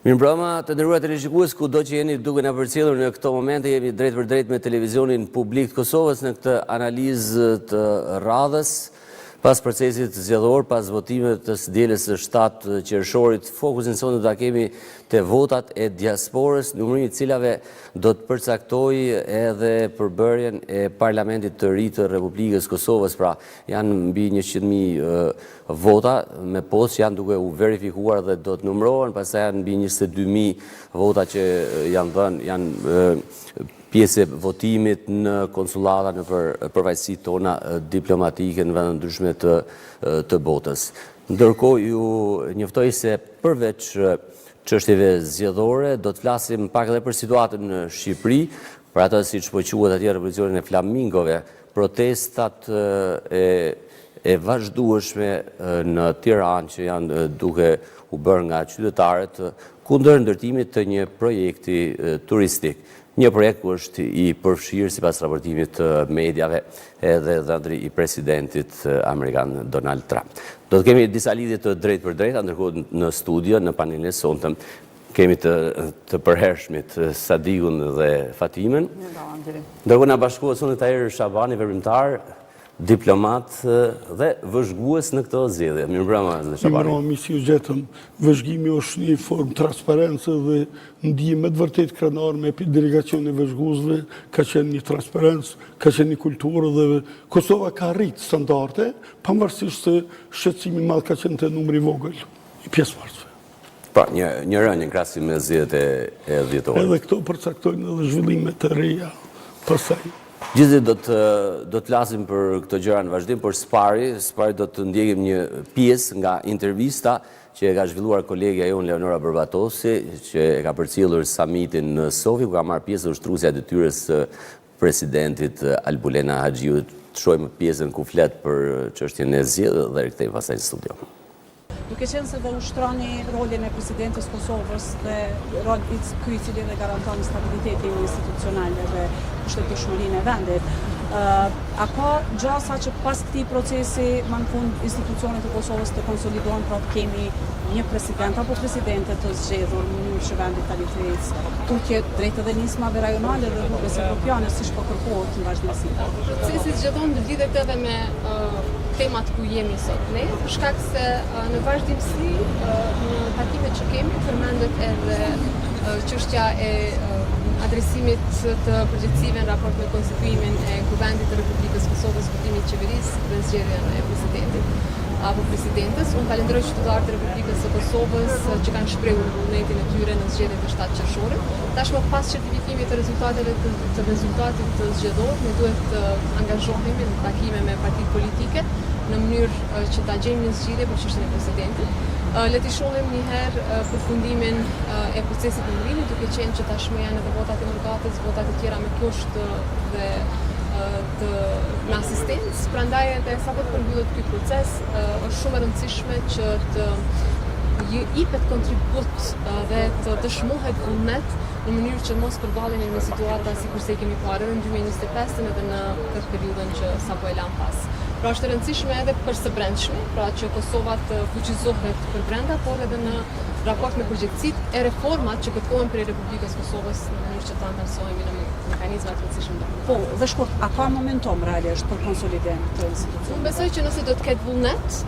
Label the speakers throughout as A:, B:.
A: Mirëmbrëma, të nderuar televizionistë, kudo që jeni duke na përcjellur në këto momente, jemi drejt për drejt me televizionin publik të Kosovës në këtë analizë të radhës. Pas procesit zgjedhor, pas votimeve të së dielës së 7 qershorit, fokusin sonë do ta kemi te votat e diasporës, numërimi i cilave do të përcaktojë edhe përbërjen e parlamentit të ri të Republikës Kosovës. Pra, janë mbi 100.000 vota me postë që janë duke u verifikuar dhe do të numërohen, pastaj janë mbi 22.000 vota që janë dhënë, janë pjesë e votimit në konsulata, në përfaqësitë tona diplomatike në vende ndryshme të botës. Ndërkohë ju njoftoj se përveç çështjeve zgjedhore do të flasim pak edhe për situatën në Shqipëri, për atë siç po quhet atje revolucionin e flamingove, protestat e vazhdueshme në Tiranë që janë duke u bërë nga qytetarët kundër ndërtimit të një projekti turistik. Një projekt ku është i përfshirë sipas raportimit të mediave edhe dhëndri i presidentit amerikan Donald Trump. Do të kemi disa lidhje të drejt për drejt, ndërkohë në studio, në panelin e sonte, kemi të përhershmit Sadikun dhe Fatimen. Ndërkohë na bashkohet sonë Tahir Shabani, veprimtar, diplomat dhe vëzhgues në këto zgjedhje. Mirëmbrëma, Shabani.
B: Mirëmbrëma, misi u gjetëm. Vëzhgimi është një formë transparencë dhe ndihmë me të vërtet krenar me delegacion e vëzhguesve, ka qenë një transparencë, ka qenë një kulturë dhe Kosova ka rritë standarde, pavarësisht se shqetësimi i madh ka qenë te numri i vogël i pjesëmarrësve.
A: Pra, një rënje në krahasim me zgjedhjet e dhjetorit.
B: Edhe këto përcaktojnë edhe zhvillime të reja pasaj.
A: Gjithsesi do të flasim për këto gjëra në vazhdim, por spari do të ndjekim një pjesë nga intervista që e ka zhvilluar kolegja jonë Leonora Bërbatosi, që e ka përcjellur samitin në Sofi, ku ka marrë pjesë ushtruesja e detyrës së presidentit Albulena Haxhiu. Të shohim pjesën ku flet për çështjen e zgjedhjeve dhe rikthehemi pastaj në studio.
C: Duke qenë se dhe ushtroni rolin e presidentës Kosovës dhe rolin ky i cili dhe garanton stabilitetin institucional dhe kushtetueshmërinë e vendit, a ka gjasa që pas këtij procesi më në fund institucionet e Kosovës të konsolidohen, pra të kemi një president apo presidente të zgjedhur në mënyrë që vendi ta lëvizë tutje drejt edhe nismave rajonale dhe rrugës evropiane, siç po kërkohet në vazhdimsi.
D: Procesi zgjedhon lidhet edhe me temat ku jemi sot ne, për shkak se në vazhdimsi në takimet që kemi përmendet edhe çështja e adresimit të përgjegjësive në raport me konstituimin e Kuvendit të Republikës Kosovës, votimi i qeverisë dhe zgjedhjen e presidentit apo presidentes. Unë falenderoj qytetarët e Republikës së Kosovës që kanë shprehur vullnetin e tyre në zgjedhjet e 7 qershorit. Tashmë pas certifikimit të rezultateve të rezultatit të zgjedhor, ne duhet të angazhohemi në takime me partitë politike në mënyrë që ta gjejmë një zgjidhje për çështjen e presidentit. Le të shohim një herë përfundimin e procesit numërimi, duke qenë që tashmë janë edhe votat e mëkatës, votat e tjera me kusht dhe në asistencë. Prandaj edhe sapo të përmbyllet ky proces, është shumë e rëndësishme që të jepet kontribut dhe të dëshmohet vullnet në mënyrë që mos përballemi me situata sikur se kemi parë në 2025 edhe në këtë periudhën që sapo e lan pas. Pra është e rëndësishme edhe për së brendshme, pra që Kosova të fuqizohet për brenda, por edhe në raport me përgjegjësitë e reformat që kërkohen për Republikës Kosovës në mënyrë që ta ndërsohemi në mekanizma të rëndësishëm.
C: Po, dhe shkurt, a ka momentum realisht për konsolidim të institucionit?
D: Unë besoj që nëse do të ketë vullnet,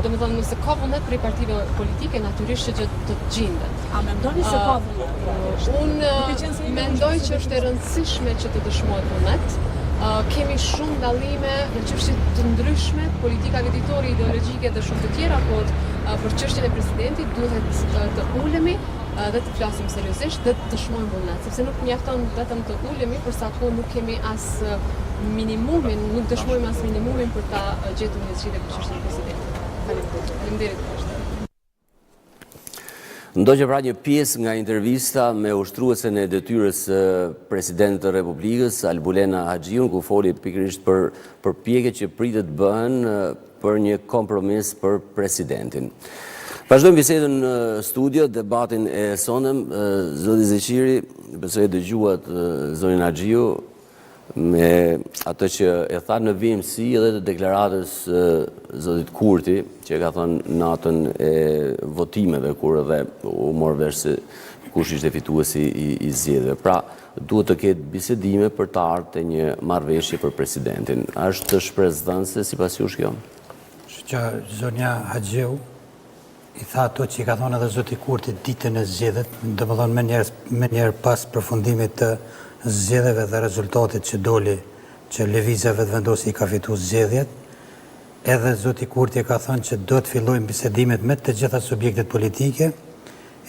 D: domethënë nëse ka vullnet për partive politike, natyrisht që do të gjendet.
C: A mendoni se ka vullnet?
D: Unë mendoj që është e rëndësishme që të dëshmohet vullnet. Kemi shumë dallime në çështje të ndryshme, politika venditore, ideologjike dhe shumë të tjera, por për çështjen e presidentit duhet të ulemi dhe të flasim seriozisht dhe të dëshmojmë vullnet, sepse nuk mjafton vetëm të ulemi, përsa kohë nuk kemi as minimumin, nuk dëshmojmë as minimumin për ta gjetur një zgjidhje për çështjen e presidentit. Faleminderit.
A: Ndoqë pra një pjesë nga intervista me ushtruesen e detyrës presidentit të Republikës, Albulena Haxhiu, ku foli pikërisht për përpjekjet që pritet bëhen për një kompromis për presidentin. Vazhdojmë bisedën në studio, debatin e sonëm. Zoti Zeqiri, besoj dëgjuat zonin Haxhiu, me ato që e tha në vimësi edhe të deklaratës zotit Kurti, që ka thënë natën e votimeve, kur edhe u morë vesh se kush ishte fituesi i zgjedhjeve. Pra, duhet të ketë bisedime për të ardhur te një marrëveshje për presidentin. A është shpresdhënëse sipas jush kjo?
E: Që zonja Haxhiu i tha ato që i ka thonë edhe zoti Kurti ditën e zgjedhjeve, domethënë me njerë pas përfundimit të zgjedhjeve dhe rezultatit që doli që Lëvizja Vetëvendosi i ka fituar zgjedhjet, edhe zoti Kurti ka thënë që do të fillojnë bisedimet me të gjitha subjektet politike,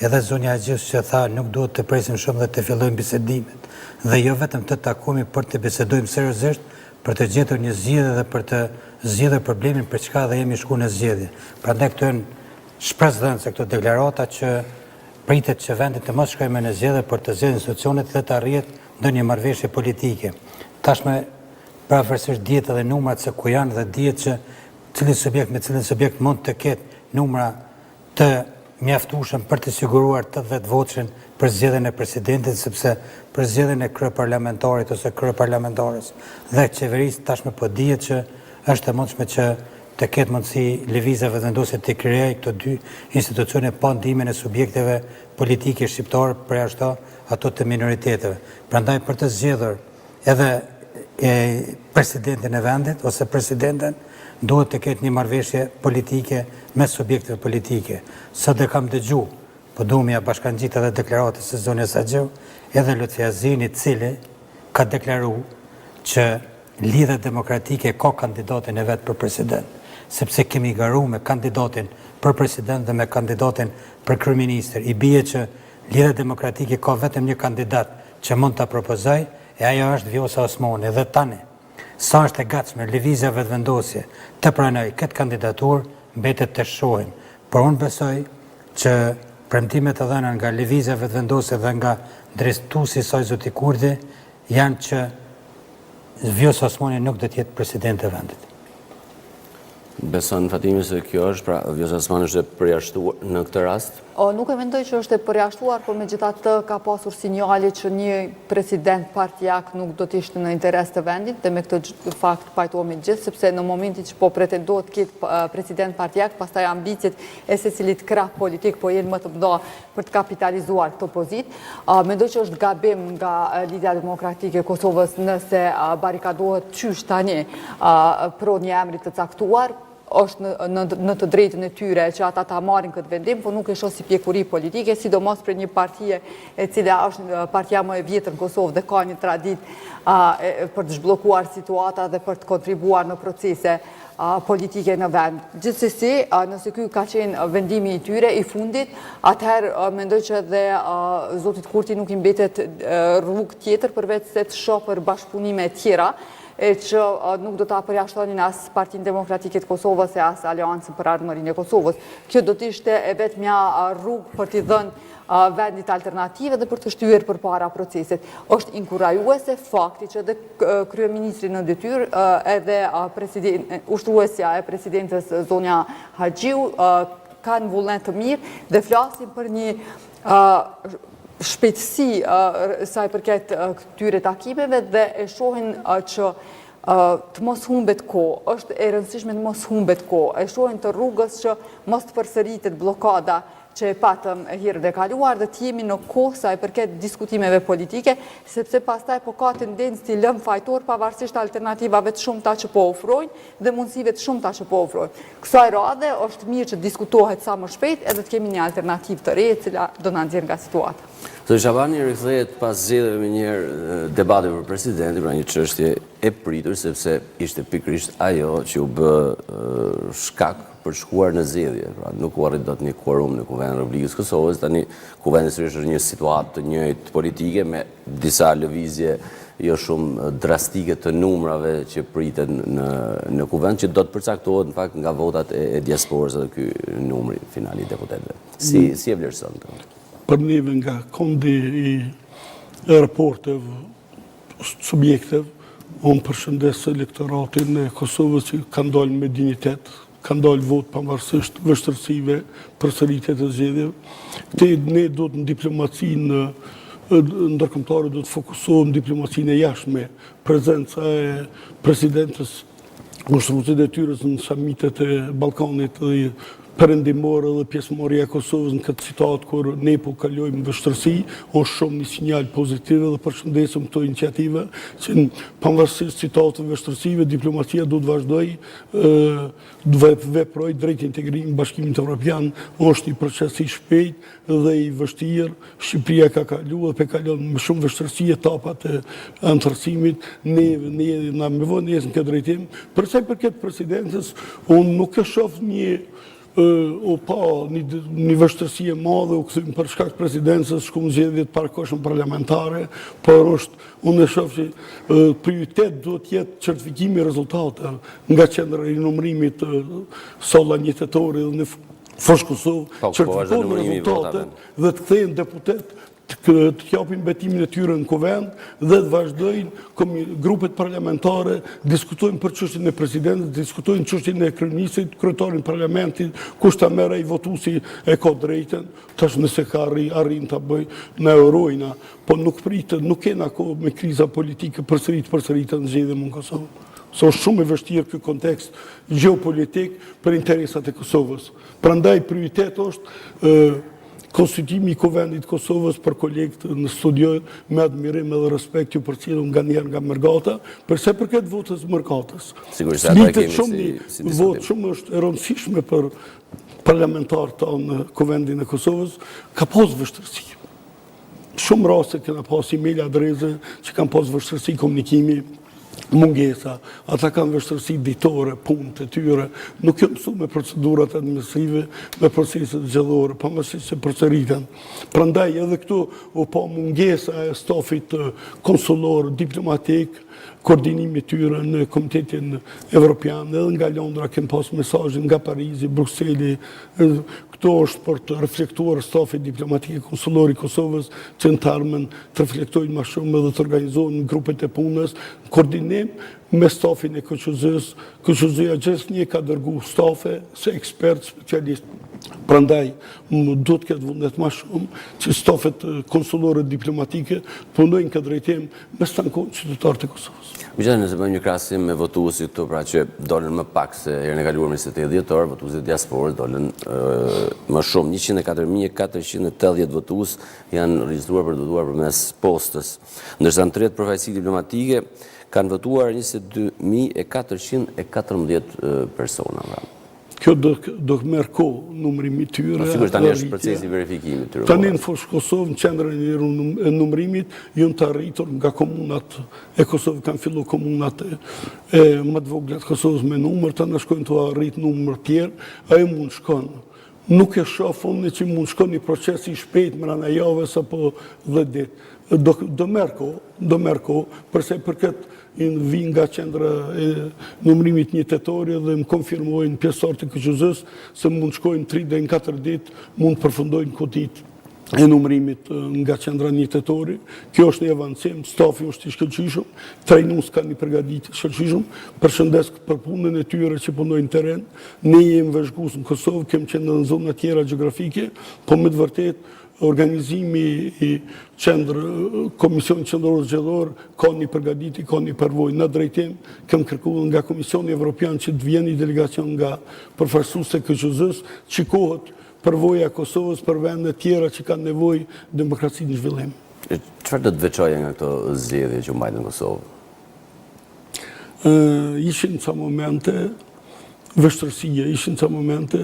E: edhe zonja Haxhiu që tha nuk duhet të presim shumë dhe të fillojnë bisedimet, dhe jo vetëm të takojmë për të bisedojmë seriozisht për të gjetur një zgjedhje dhe për të zgjedhur problemin për çka dhe jemi shkuar në zgjedhje. Prandaj këto janë shpresdhënëse këto deklarata që pritet që vendi të mos shkojë në zgjedhje për të zgjedhur institucionet dhe të arrihet ndonjë marrëveshje politike. Tashmë pavarësisht dihet edhe numrat se ku janë dhe dihet që cili subjekt me cilin subjekt mund të ketë numra të mjaftueshëm për të siguruar 80 voçin për zgjedhjen e presidentit, sepse për zgjedhjen e kryeparlamentarit ose kryeparlamentares dhe qeverisë tashmë po dihet që është e mundshme që të ketë mundësi Lëvizja Vetëvendosje të krijojë këto dy institucione pa ndihmën e subjekteve politike shqiptare përjashto ato të minoriteteve. Prandaj për të zgjedhur edhe presidentin e vendit ose presidenten duhet të ketë një marrëveshje politike me subjekteve politike. Sot e kam dëgjuar, po duam ja bashkangjitë edhe deklaratës së zonjës Haxhiu, edhe Lutfi Azini, i cili ka deklaruar që Lidhja Demokratike ka kandidatin e vet për president, sepse kemi garuar me kandidatin për president dhe me kandidatin për kryeministër. I bie që Lidhja Demokratike ka vetëm një kandidat që mund ta propozojë, e ajo është Vjosa Osmani. Dhe tani, sa është e gatshme Lëvizja Vetëvendosje të pranojë këtë kandidaturë, mbetet të shohim. Por unë besoj që premtimet e dhëna nga Lëvizja Vetëvendosje dhe nga drejtuesi i saj zoti Kurti janë që Vjosa Osmani nuk do të jetë president e vendit.
A: Beson Fatimi se kjo është, pra Vjosa Osmani është e përjashtuar në këtë rast?
F: Nuk e mendoj që është e përjashtuar, por megjithatë ka pasur sinjale që një president partijak nuk do të ishte në interes të vendit, dhe me këtë fakt pajtohemi gjithë, sepse në momentin që po pretendohet të ketë president partijak, pastaj ambicjet e secilit krah politik po jenë më të mëdha për të kapitalizuar këtë pozitë. Mendoj që është gabim nga Lidhja Demokratike e Kosovës nëse barikadohet qysh tani pro një emri të caktuar. Është në të drejtën e tyre që ata ta marrin këtë vendim, por nuk e shoh si pjekuri politike, sidomos për një partie e cila është partia më e vjetër në Kosovë dhe ka një traditë për të zhbllokuar situata dhe për të kontribuar në procese politike në vend. Gjithsesi, nëse ky ka qenë vendimi i tyre i fundit, atëherë mendoj që edhe zotit Kurti nuk i mbetet rrugë tjetër përveç se të shoh për bashkëpunime tjera, që nuk do të përjashtonin as Partinë Demokratike të Kosovës e as Aleancën për Ardhmërinë e Kosovës. Kjo do të ishte e vetmja rrugë për t'i dhënë vendit alternative dhe për të shtyer përpara procesit. Është inkurajuese fakti që edhe kryeministri në detyrë edhe ushtruesja e presidentës zonja Haxhiu kanë vullnet të mirë dhe flasin për një shpejtësi sa i përket këtyre takimeve dhe e shohin që të mos humbet kohë, është e rëndësishme të mos humbet kohë, e shohin të rrugës që mos të përsëritet blokada që e patëm herën e kaluar dhe të jemi në kohë sa i përket diskutimeve politike, sepse pastaj po ka tendencë të lëm fajtor pavarësisht alternativave të shumta që po ofrojnë dhe mundësive të shumta që po ofrojnë. Kësaj radhe është mirë që diskutohet sa më shpejt edhe të kemi një alternativë të re e cila do na nxjerrë nga situata.
A: Zoti Shabani rikthehet pas zgjedhjeve me një debate për presidentin, pra një çështje e pritur sepse ishte pikërisht ajo që u bë shkak për shkuar në zgjedhje. Pra nuk u arrit dot një quorum në Kuvendin e Republikës Kosovës, tani kuvendi sërish është një situatë të njëjtë politike me disa lëvizje jo shumë drastike të numrave që priten në kuvend, që do të përcaktohet në fakt nga votat e diasporës edhe ky numri final i deputetëve. Si e vlerëson këtë?
B: Për neve nga kondi i raporteve subjekteve, unë përshëndes elektoratin e Kosovës që kanë dalë me dignitet, kanë dalë votë pavarësisht vështërsive, përsëritjet e zgjedhjeve. Ne do të në diplomacinë ndërkombëtare do të fokusohen në diplomacinë e jashtme, prezenca e presidentës ushtruesit e tyre në samitet e Ballkanit perëndimore dhe pjesëmarrja e Kosovës në këtë situatë kur ne po kalojmë vështirësi, është shumë një sinjal pozitiv dhe përshëndesim këto iniciativa që pavarësisht situatave vështirësive diplomacia do të vazhdojë të veprojë drejt integrimit në Bashkimin Evropian, është një proces i shpejt dhe i vështirë. Shqipëria ka kaluar dhe kalon me shumë vështirësi etapat e antarësimit, ne na nevojë në këtë drejtim. Për sa i përket presidentës, unë nuk e shoh një vështirësi e madhe u kthym për shkak të presidencës, shkum zgjedhjet parakohshme parlamentare, por unë e shoh që prioritet duhet të jetë certifikimi i rezultateve nga qendra e numërimit solla 1 tetori dhe në Fosh Kosovë, certifikohen rezultatet dhe të kthehen deputet të japin betimin e tyre në kuvend dhe të vazhdojnë grupet parlamentare, diskutojnë për çështjen e presidentit, diskutojnë çështjen e kryeministrit, kryetarin e parlamentit, kush ta merr ai votuesi e ka drejtën, tash nëse ka arrin ta bëj në eurojna, po nuk pritet, nuk kena kohë me kriza politike përsërit në zgjedhjen në Kosovë. Është shumë e vështirë ky kontekst gjeopolitik për interesat e Kosovës. Prandaj prioritet është konstituimi i kuvendit Kosovës. Për kolegët në studio me admirim edhe respekt ju përcjellën nganjëherë nga Mërgata, përse përket votës Mërgatës.
A: Sigurisht ata kemi si
B: votë shumë është e rëndësishme për parlamentarët tanë në kuvendin e Kosovës, ka pas vështirësi. Shumë raste kena pas email adrese që kanë pas vështirësi komunikimi, mungesa, ata kanë vështirësi ditore, punë të tyre, nuk janë mësuar me procedurat administrative, me proceset zgjedhore, pavarësisht se përsëriten. Prandaj edhe këtu u pa mungesa e stafit konsullor, diplomatik, koordinimi tyre në Komitetin Evropian, edhe nga Londra kem pas mesazhin nga Parizi, Brukseli. Këto është për të reflektuar stafi diplomatik e konsullor i Kosovës që në termen të reflektojnë më shumë dhe të organizohen grupet e punës, koordinim me stafin e KQZ-s. KQZ-ja gjithnjë ka dërgu stafe se ekspert, specialist. Prandaj do të ketë vullnet më shumë që stafet konsullore diplomatike punojnë këtë drejtim me stankon qytetarët e Kosovës.
A: Megjithatë, nëse bëjmë një krahasim me votuesit këtu, pra që dolën më pak se herën e kaluar me 28 dhjetor, votuesit diasporës dolën më shumë, 104.480 votues janë regjistruar për të votuar përmes postës, ndërsa në 30 përfaqësi diplomatike kanë votuar 22.414 persona.
B: Kjo do merr kohë numërimi tyre.
A: Sigurisht tani është procesi verifikimit tyre.
B: Tani në Fosh Kosovë, në qendrën e numërimit, janë të arritur nga komunat e Kosovë, kanë filluar komunat e më të vogla të Kosovës me numër, tani shkojnë të arrit numër tjerë, ai mund shkon. Nuk e shoh unë që mund shkon një proces i shpejt brenda javës apo 10 ditë. Do merr kohë, përse përket vi nga qendra e numërimit 1 tetori dhe më konfirmojnë pjesëtarët e KQZ-s se mund shkojnë 3 deri në 4 ditë, mund përfundojnë kodit e numërimit nga qendra 1 tetori. Kjo është një avancim, stafi është i shkëlqyshëm, trajnues kanë një përgatitje të shkëlqyshëm, përshëndes për punën e tyre që punojnë në terren. Ne jemi vëzhgues në Kosovë, kemi qenë në zona tjera gjeografike, po me të vërtetë organizimi i Komisionit Qendror Zgjedhor ka një përgatitje, ka një përvojë. Në drejtim kem kërkuar nga Komisioni Evropian që të vjen një delegacion nga përfaqësues e KQZ-s, çikohet përvoja e Kosovës për vende tjera që kanë nevojë demokraci në zhvillim.
A: Çfarë do të veçojë nga këto zgjedhje që mbajnë në Kosovë?
B: Ishin ca momente vështirësie, ishin ca momente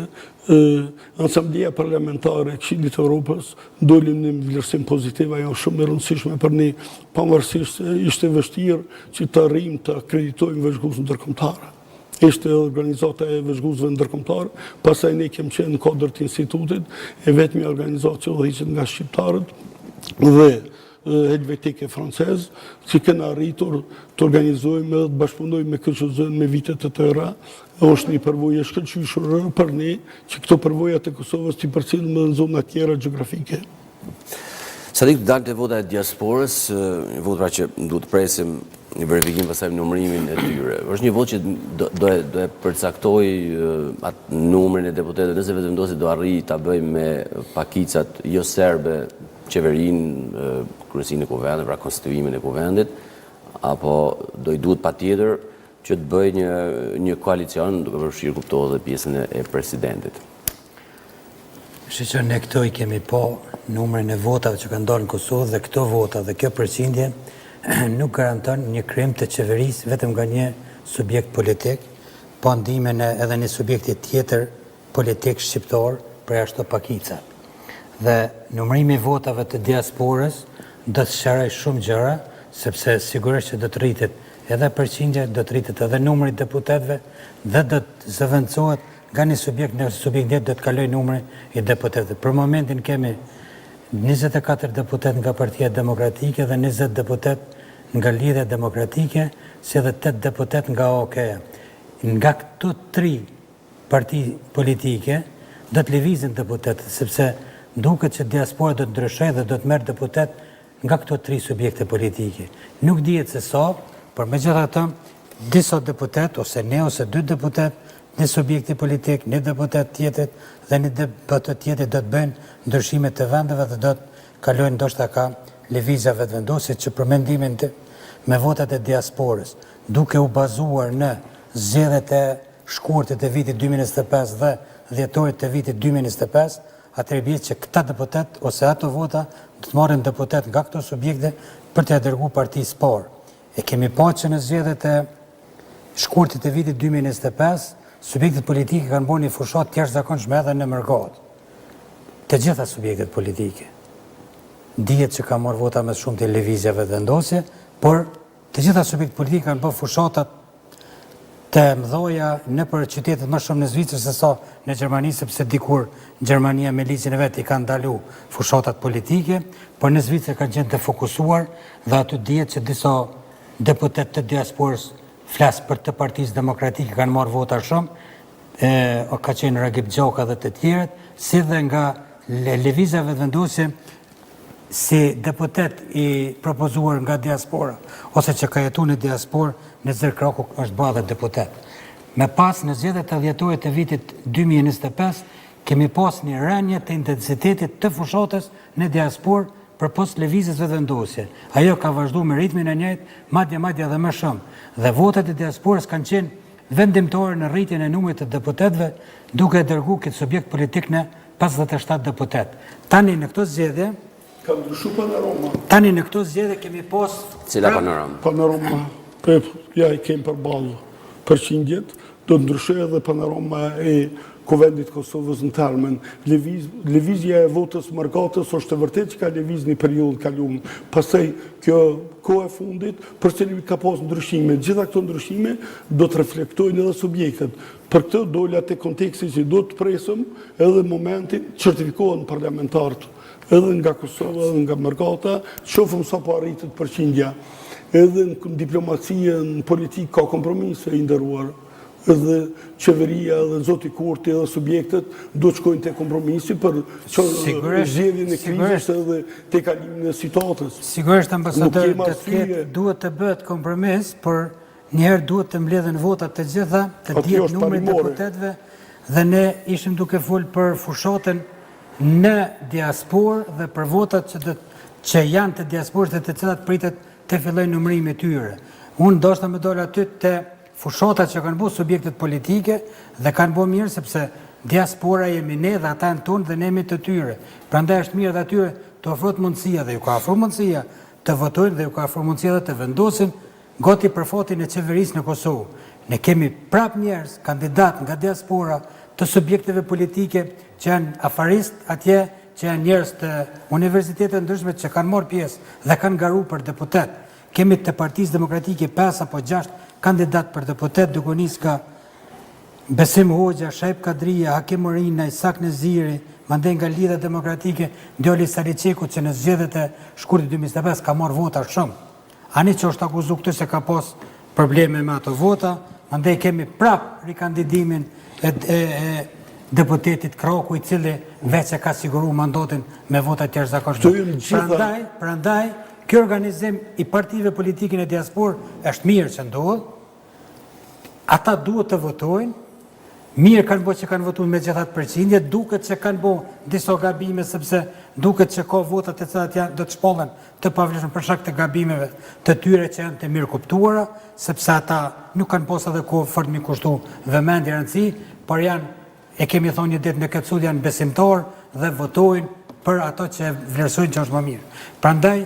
B: Asambleja Parlamentare e Këshillit të Evropës dolën në vlerësim pozitiv, ajo shumë e rëndësishme për ne, pavarësisht se ishte vështirë që të arrijmë të akreditojmë vëzhgues ndërkombëtar. Ishte organizata e vëzhguesve ndërkombëtar, pastaj ne kemi qenë në kodër të institutit, e vetmi organizatë që udhëhiqet nga shqiptarët dhe helvetike francez, që kena arritur të organizojmë dhe të bashkëpunojmë me KQZ-n me vitet të tëra. Është një përvojë e shkëlqyeshur për ne që këto përvojat e Kosovës t'i përcjellin në zona tjera gjeografike.
A: Sa ditë dalte vota e diasporës, vota që duhet të presim një verifikim pastaj numërimin e tyre. Është një votë që do e përcaktoj atë numrin e deputetëve, nëse vetëm do arrijë ta bëjmë me pakicat jo serbe qeverinë, kryesinë e kuvendit, pra konstituimin e kuvendit, apo do i duhet patjetër që të bëj një koalicion, duke përfshirë kuptohet dhe pjesën e presidentit.
E: Që ne këto i kemi po numrin e votave që kanë dalë në Kosovë dhe këto vota dhe kjo përqindje nuk garanton një krim të qeverisë vetëm nga një subjekt politik, po ndimin edhe një subjekti tjetër politik shqiptar për ashtu pakica. Dhe numrimi i votave të diasporës do të sqaroj shumë gjëra, sepse sigurisht që do të rritet edhe përqindja, do të rritet edhe numri i deputetëve dhe do të zëvendësohet nga një subjekt në subjekt tjetër do të kaloj numri i deputetëve. Për momentin kemi 24 deputet nga Partia Demokratike dhe 20 deputet nga Lidhja Demokratike, si edhe 8 deputet nga OK-ja. Nga këto 3 parti politike do të lëvizin deputetët, sepse duket që diaspora do të ndryshojë dhe do të merr deputet nga këto 3 subjekte politike. Nuk dihet se sa, por megjithatë disa deputet ose 2 deputet një subjekti politik, një deputet tjetër dhe një deputet tjetër do të bëjnë ndryshime të vendeve dhe do të kalojnë ndoshta ka lëvizja vetëvendosje që për mendimin me votat e diasporës, duke u bazuar në zgjedhjet e shkurtit të vitit 2025 dhe dhjetorit të vitit 2025, atëherë bie që këta deputet ose ato vota do të marrin deputet nga këto subjekte për të dërguar partisë parë. E kemi pa që në zgjedhjet e shkurtit të vitit 2025 subjektet politike kanë bërë një fushat jashtëzakonshme edhe në Mërgat. Të gjitha subjektet politike. Dihet që ka marrë vota me shumë të lëvizjeve vendosje, por të gjitha subjektet politike kanë bërë fushatat të mëdhoja në për qytetet më shumë në Zvicër se sa në Gjermani, sepse dikur Gjermania me ligjin e vet i kanë ndalu fushatat politike, por në Zvicër kanë qenë të fokusuar dhe aty dihet që disa deputet të diasporës flasë për të Partisë Demokratike kanë marrë vota shumë, ka qenë Ragip Gjoka dhe të tjerët, si dhe nga lëvizjeve vendosje si deputet i propozuar nga diaspora, ose që ka jetu në diasporë, në Zërkraku është bërë dhe deputet. Me pas në zgjedhjet të dhjetorit të vitit 2025, kemi pas një rënje të intensitetit të fushatës në diasporë për pos lëvizjes vetëvendosje. Ajo ka vazhduar me ritmin e njëjtë, madje edhe më shumë. Dhe votat e diasporës kanë qenë vendimtare në rritjen e numrit të deputetëve, duke dërguar këtë subjekt politik në 57 deputet. Tani në këto zgjedhje
B: ka ndryshuar panorama.
E: Tani në këto zgjedhje kemi pas
A: Cila panorama?
B: Panorama, ja i kemë përballë përqindjet, do të ndryshojë edhe panorama e Kuvendit Kosovës në termen. Lëvizja e votës Mërgatës është e vërtet që ka lëviz një periudhë kaluar. Pastaj kjo kohë e fundit, përsëri ka pas ndryshime. Gjitha këto ndryshime do të reflektojnë edhe subjektet. Për këtë dole atë konteksti që do të presëm edhe momentin certifikohen parlamentarët edhe nga Kosova, edhe nga Mërgata, shohim sa po arritet përqindja. Edhe në diplomacia, në politikë ka kompromise i nderuar. Edhe qeveria, edhe zoti Kurti, edhe subjektet do të shkojnë te kompromisi për zgjedhjen e krizës edhe te kalimin e situatës.
E: Sigurisht ambasador duhet të bëhet kompromis, por njëherë duhet të mbledhen votat të gjitha, të dihet numri i deputetëve dhe ne ishim duke fol për fushatën në diasporë dhe për votat që janë të diasporës dhe të cilat pritet të fillojnë numërimi i tyre. Unë ndoshta më dol aty te fushatat që kanë bërë subjektet politike dhe kanë bërë mirë sepse diaspora jemi ne dhe ata janë tonë dhe ne jemi të tyre. Prandaj është mirë dhe atyre të ofrohet mundësia dhe ju ka ofruar mundësia të votojnë dhe ju ka ofruar mundësia dhe të vendosin gati për fatin e qeverisë në Kosovë. Ne kemi prap njerëz, kandidat nga diaspora të subjekteve politike që janë afarist atje, që janë njerëz të universitetet ndryshme që kanë marrë pjesë dhe kanë garuar për deputet. Kemi të Partisë Demokratike 5 apo 6 kandidat për deputet, duke nisë ka Besim Hoxha, Shaip Kadria, Hakim Morina, Isak Neziri, mandej nga Lidhja Demokratike, Djoli Sariçeku, që në zgjedhjet e shkurtit 2025 ka marrë vota shumë. Ani që është akuzu këtë se ka pas probleme me ato vota, mandej kemi prap rikandidimin e deputetit Kraku, i cili veç e ka siguru mandatin me vota të jashtëzakonshme. Prandaj, ky organizim i partive politike në diasporë është mirë që ndodh. Ata duhet të votojnë Mirë kanë bo që kanë votu me gjithat përqindje, duket që kanë bo diso gabime, sepse duket që ka votat e cilat janë do të shpollen të pavarësisht për shkak të gabimeve të tyre që janë të mirë kuptuara, sepse ata nuk kanë posë edhe ko fort mi kushtu vëmendje rëndësi, por janë, e kemi thonë një ditë në këtë sud, janë besimtar dhe votojnë për ato që vlerësojnë që është më mirë. Prandaj,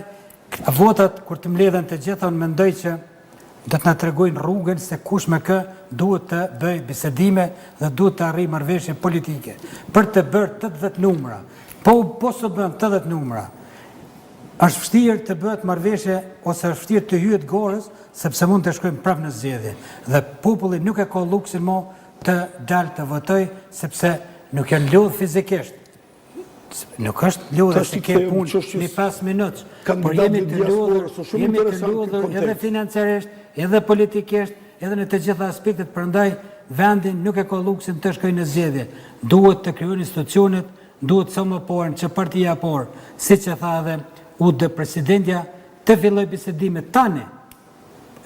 E: votat, kur të mbledhen të gjitha, unë mendoj që do të na tregojnë rrugën se kush me kë duhet të bëj bisedime dhe duhet të arrijë marrëveshje politike. Për të bërë 80 numra, po së bëm 80 numra, është vështirë të bëhet marrëveshje ose është vështirë të hyhet gorës, sepse mund të shkojmë prapë në zgjedhje. Dhe populli nuk e ka luksin mo të dalë të votoj, sepse nuk janë lodhë fizikisht. Nuk është lodhë se ke punë një 5 minutë, por jemi të lodhër edhe financiarisht, edhe politikisht, edhe në të gjitha aspektet, prandaj vendin nuk e ka luksin të shkojë në zgjedhje. Duhet të krijojnë institucionet, duhet sa më parë që partia parë, siç e tha edhe UD presidentja, të filloj bisedimet tani,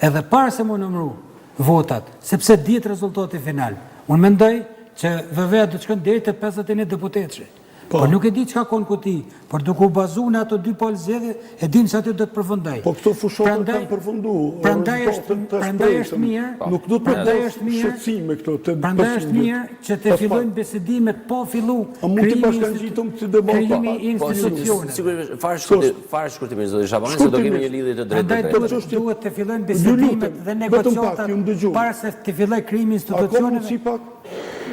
E: edhe para se më numëru votat, sepse dihet rezultati final. Unë mendoj që VV-a do të shkon deri te 51 deputetësh. Por nuk e di çka kon kuti, por duke u bazuar në ato dy palë zgjedhje, e dim se aty do të përfundoj.
B: Po këto fushata kanë përfunduar.
E: Prandaj është mirë,
B: nuk do të bësh shqetësime këto të.
E: Prandaj është mirë që të fillojnë bisedimet pa fillu.
B: A mund të bashkangjitem këtë debat?
E: Krijimi i institucioneve.
A: Sigurisht, fare shkurtimisht zoti Shabani, se do kemi një lidhje të drejtë.
E: Prandaj duhet të fillojnë bisedimet dhe negociatat para se të fillojë krijimi i institucioneve.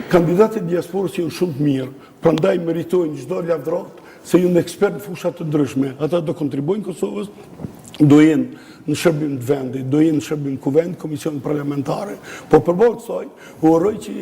B: Kandidatët e diasporës janë shumë të mirë, prandaj meritojnë çdo lavdërat, se janë ekspertë në fusha të ndryshme. Ata do kontribuojnë Kosovës, do jenë në shërbim të vendit, do jenë në shërbim kuvend, komisionet parlamentare, po përballë kësaj, u uroj që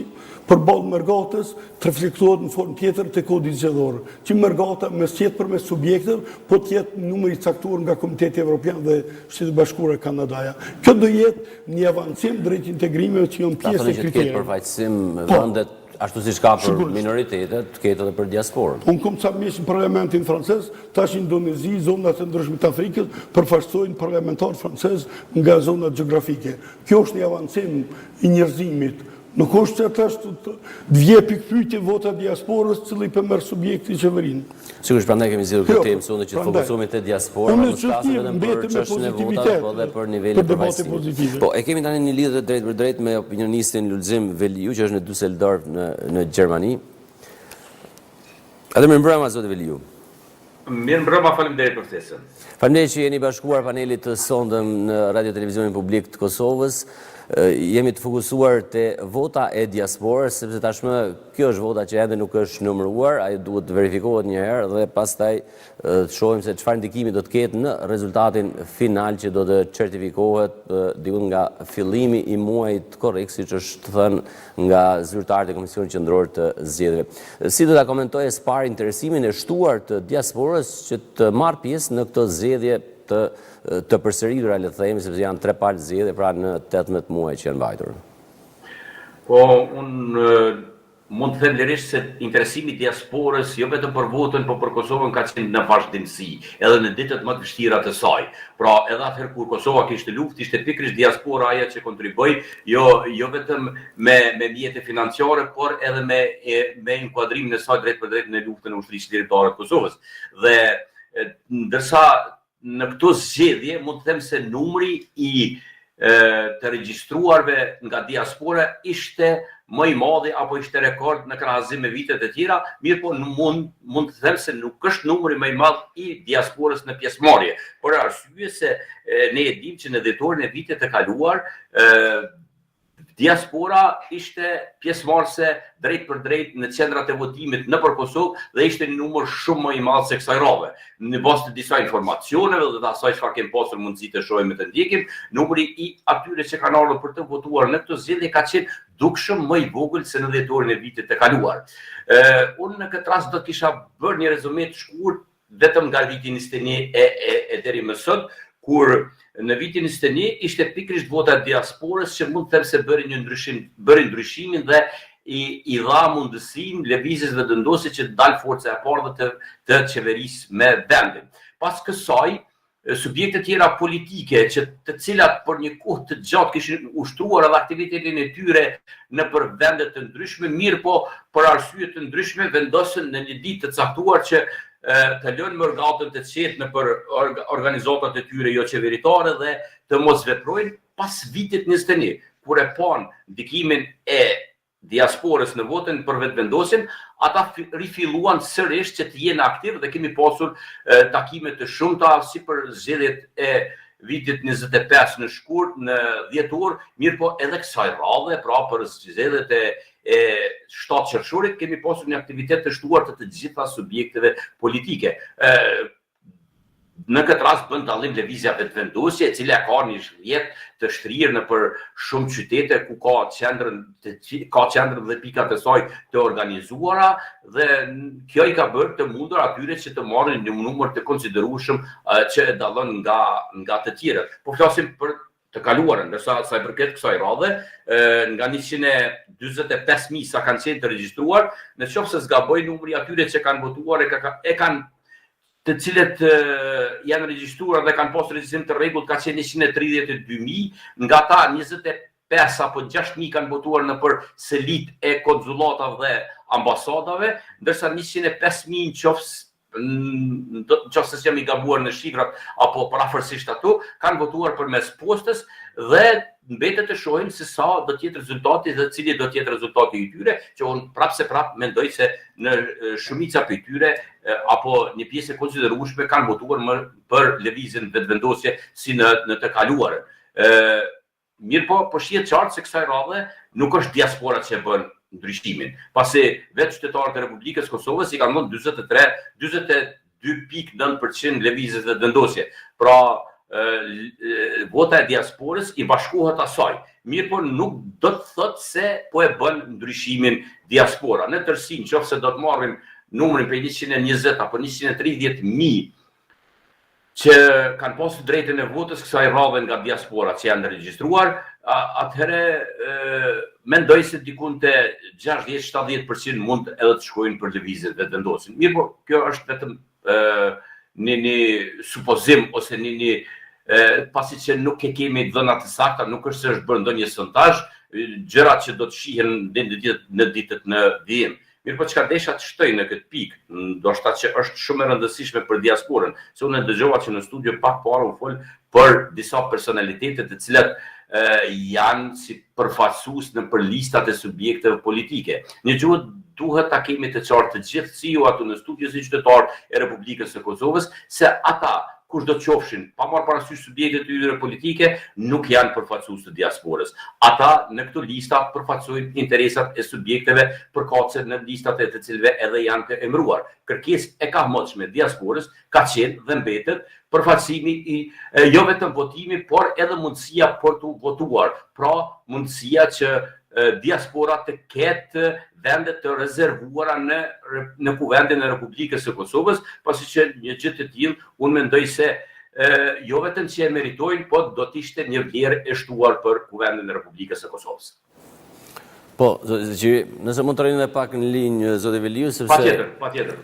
B: përballë mërgatës të reflektohet në formë tjetër të kodit zgjedhor, që mërgata mes tjetë përmes subjekteve, po tjetë numri caktuar nga Komiteti Evropian dhe Shtetet e Bashkuara Kanadaja. Kjo do jetë një avancim drejt integrimeve që janë pjesë e kriterit.
A: Përfaqësim vendet ashtu siç ka për minoritetet, ketë edhe për diasporën.
B: Unë kom ca mjesh në parlamentin francez, tash Indonezi, zonat e ndryshme të Afrikës, përfaqësojnë parlamentar francez nga zonat gjeografike. Kjo është një avancim i njerëzimit. Nuk është që atash të vje pikpyetje vota diasporës, cili përmerr subjekti i qeverinë.
A: Sigurisht, prandaj kemi zgjedhur këtë temë sonë që të fokusohemi te diaspora, mos flasim vetëm për çështjen e votave, por edhe për nivelin përfaqësimit. Po, e kemi tani një lidhje drejt për drejt me opinionistin Lulzim Veliu, që është në Düsseldorf në Gjermani. Edhe mirëmbrëma zoti Veliu.
G: Mirëmbrëma, faleminderit për ftesën.
A: Faleminderit që jeni bashkuar panelit të sondëm në Radio Televizionin Publik të Kosovës. Jemi të fokusuar te vota e diasporës, sepse tashmë kjo është vota që ende nuk është numëruar, ajo duhet të verifikohet një herë dhe pastaj të shohim se çfarë ndikimi do të ketë në rezultatin final që do të certifikohet diku nga fillimi i muajit korrekt, siç është thënë nga zyrtarët e Komisionit Qendror të Zgjedhjeve. Si do ta komentojë së pari interesimin e shtuar të diasporës që të marrë pjesë në këtë zgjedhje të përsëritura, le të themi, sepse janë 3 palë zgjedhje pra në 18 muaj që janë mbajtur.
G: Po, unë mund të them lirisht se interesimi i diasporës jo vetëm për votën, por për Kosovën ka qenë në vazhdimsi, edhe në ditët më të vështira të saj. Pra, edhe atëherë kur Kosova kishte luftë, ishte pikërisht diaspora ajo që kontriboi, jo vetëm me mjete financiare, por edhe me inkuadrimin e saj drejt për drejt në luftën e ushtrisë liritare të Kosovës. Dhe ndërsa në këto zgjedhje mund të them se numri i të regjistruarve nga diaspora ishte më i madh apo ishte rekord në krahasim me vitet e tjera, mirë po mund të them se nuk është numri më i madh i diasporës në pjesëmarrje, por arsye se ne e dimë që në dhjetorin e vitet të kaluar diaspora ishte pjesëmarrëse drejt për drejt në qendrat e votimit nëpër Kosovë dhe ishte një numër shumë më i madh se kësaj rrave. Në bazë të disa informacioneve dhe të asaj çfarë kemi pasur mundësi të shohim e të ndjekim, numri i atyre që kanë ardhur për të votuar në këtë zgjedhje ka qenë dukshëm më i vogël se në dhjetorin e vitit të kaluar. Unë në këtë rast do të kisha bërë një rezume të shkurt vetëm nga viti 21 e deri më sot, kur në vitin 21 ishte pikërisht vota e diasporës që mund të them se bëri ndryshimin dhe i dha mundësinë lëvizjes dhe vendosit që të dalë forca e parë të qeverisë me vendin. Pas kësaj, subjekte tjera politike të cilat për një kohë të gjatë kishin ushtruar edhe aktivitetin e tyre në për vende të ndryshme, mirë po për arsye të ndryshme vendosën në një ditë të caktuar që të lënë mërgatën të qetë në për organizatat e tyre jo qeveritare dhe të mos veprojnë pas vitit 21, kur e pan ndikimin e diasporës në votën për vetëvendosjen, ata rifilluan sërish që të jenë aktiv dhe kemi pasur takime të shumta si për zgjedhjet e vitit 25 në shkurt, në dhjetor, mirë po edhe kësaj radhe, pra për zgjedhjet e 7 qershorit kemi pasur një aktivitet të shtuar të gjitha subjekteve politike. Në këtë rast bën dallim lëvizja vetëvendosje, e cila ka një rrjet të shtrirë në për shumë qytete ku ka qendrën dhe pikat e saj të organizuara dhe kjo i ka bërë të mundur atyre që të marrin një numër të konsiderueshëm që e dallon nga të tjerët. Po flasim për të kaluarën, ndërsa sa i përket kësaj radhe, nga 145.000 sa kanë qenë të regjistruar, në qoftë se zgaboj numri atyre që kanë votuar e kanë të cilët janë regjistruar dhe kanë pasur regjistrim të rregullt ka qenë 132.000, nga ta 25 apo 6.000 kanë votuar në për selit e konsulatave dhe ambasadave, ndërsa 105.000 nëse jam i gabuar në shifrat apo parafërsisht ato, kanë votuar përmes postës dhe mbetet të shohim se sa do të jetë rezultati dhe cili do të jetë rezultati i tyre, që unë prapë mendoj se në shumica për tyre apo një pjesë e konsiderueshme kanë votuar për lëvizjen vetëvendosje si në të kaluarën. Mirë po shihet qartë se kësaj radhe nuk është diaspora që bën ndryshimin, pasi vetë qytetarët e Republikës Kosovës i kanë dhënë 42.9% lëvizjes vetëvendosje. Pra vota e diasporës i bashkohet asaj. Mirë po nuk do të thotë se po e bën ndryshimin diaspora. Në tërësi, nëse do të marrim numrin për 120 apo 130.000 që kanë pasur drejtën e votës kësaj radhe nga diaspora që janë regjistruar, atëherë mendoj se dikun të 60-70% mund edhe të shkojnë për lëvizjet vetëvendosjen. Mirë po, kjo është vetëm një supozim ose një pasi që nuk e kemi dhëna të sakta, nuk është se është bërë ndonjë sondazh, gjërat që do të shihen në ditët në vijim. Mirë po çka desha të shtoj në këtë pikë, ndoshta që është shumë e rëndësishme për diasporën, se unë dëgjova që në studio pak parë u fol për disa personalitete të cilat janë si përfaqësues në për listat e subjekteve politike. Një gjë duhet ta kemi të qartë të gjithë si ju aty në studio si qytetar e Republikës së Kosovës, se ata kush do të qofshin, pa marrë parasysh subjektet e tyre politike, nuk janë përfaqësues të diasporës. Ata në këto lista përfaqësojnë interesat e subjekteve përkatëse në listat e të cilëve edhe janë të emëruar. Kërkesë e kahmëtshme diasporës ka qenë dhe mbetet përfaqësimi jo vetëm votimi, por edhe mundësia për të votuar. Pra, mundësia që diaspora të ketë vende të rezervuara në kuvendin e Republikës së Kosovës, pasi që një gjë të tillë unë mendoj se jo vetëm që e meritojnë, po do të ishte një vlerë e shtuar për kuvendin e Republikës së Kosovës.
A: Po, nëse mund të rrinë dhe pak në linjë, zotë Veliu, sepse...
G: Patjetër.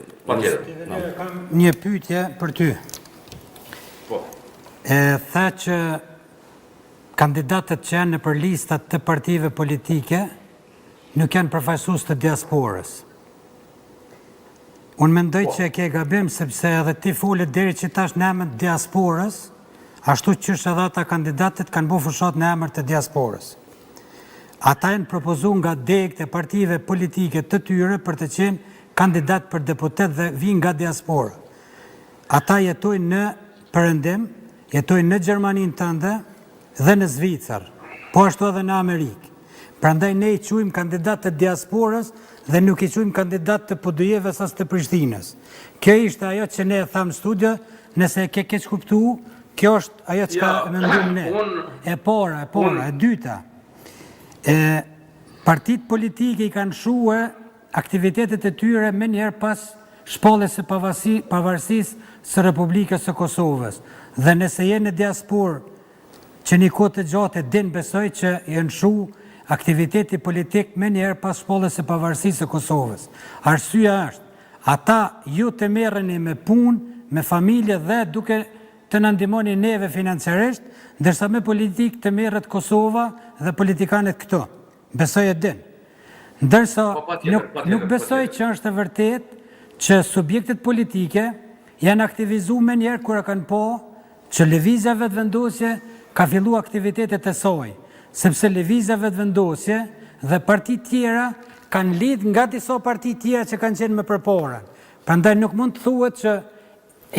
E: Një pyetje për ty.
G: Po.
E: Tha që kandidatët që janë në për listat të partive politike nuk janë përfaqësues të diasporës. Unë mendoj që e ke gabim, sepse edhe ti folet deri që tash në emër të diasporës, ashtu që edhe ata kandidatët kanë bërë fushat në emër të diasporës. Ata janë propozuar nga degët e partive politike të tyre për të qenë kandidat për deputet dhe vinë nga diaspora. Ata jetojnë në Perëndim, jetojnë në Gjermaninë tënde dhe në Zvicër, po ashtu edhe në Amerikë. Prandaj ne i quajmë kandidat të diasporës dhe nuk i quajmë kandidat të PD-jeve as të Prishtinës. Kjo ishte ajo që ne e thamë studio, nëse e ke keq kuptuar, kjo është ajo që mendojmë ne. E para, e dyta. Partitë politike i kanë shuar aktivitetet e tyre me njerë pas shpalljes së pavarësisë së Republikës së Kosovës. Dhe nëse je në diasporë që një kohë të gjatë din besoj që janë shu aktiviteti politik me njerë pas shpalljes së pavarësisë së Kosovës. Arsyeja është, ata ju të merreni me punë, me familje dhe duke të na ndihmoni neve financiarisht, ndërsa me politikë të merret Kosova dhe politikanët këto. Besoj e din. Ndërsa nuk besoj që është e vërtet që subjektet politike janë aktivizuar me njerë kur e kanë po që lëvizja vetëvendosje ka fillu aktivitetet e saj, sepse lëvizja vetëvendosje dhe parti tjera kanë lidh nga disa parti tjera që kanë qenë më përpara. Prandaj nuk mund të thuhet që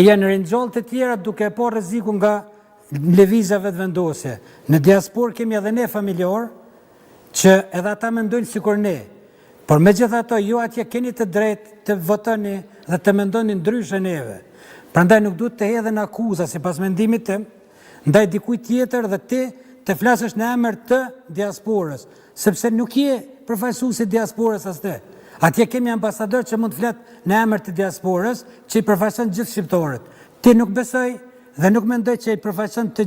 E: janë ringjallë të tjera duke po rreziku nga lëvizja vetëvendosje. Në diasporë kemi edhe ne familjar që edhe ata mendojnë sikur ne. Por megjithatë, ju atje keni të drejtë të votoni dhe të mendoni ndryshe neve. Prandaj nuk duhet të hedhen akuza sipas mendimit tim ndaj dikujt tjetër dhe ti të flasësh në emër të diasporës, sepse nuk je përfaqësues i diasporës as ti. Atje kemi ambasador që mund të flet në emër të diasporës, që i përfaqëson gjithë shqiptarët. Ti nuk besoj dhe nuk mendoj që i përfaqëson të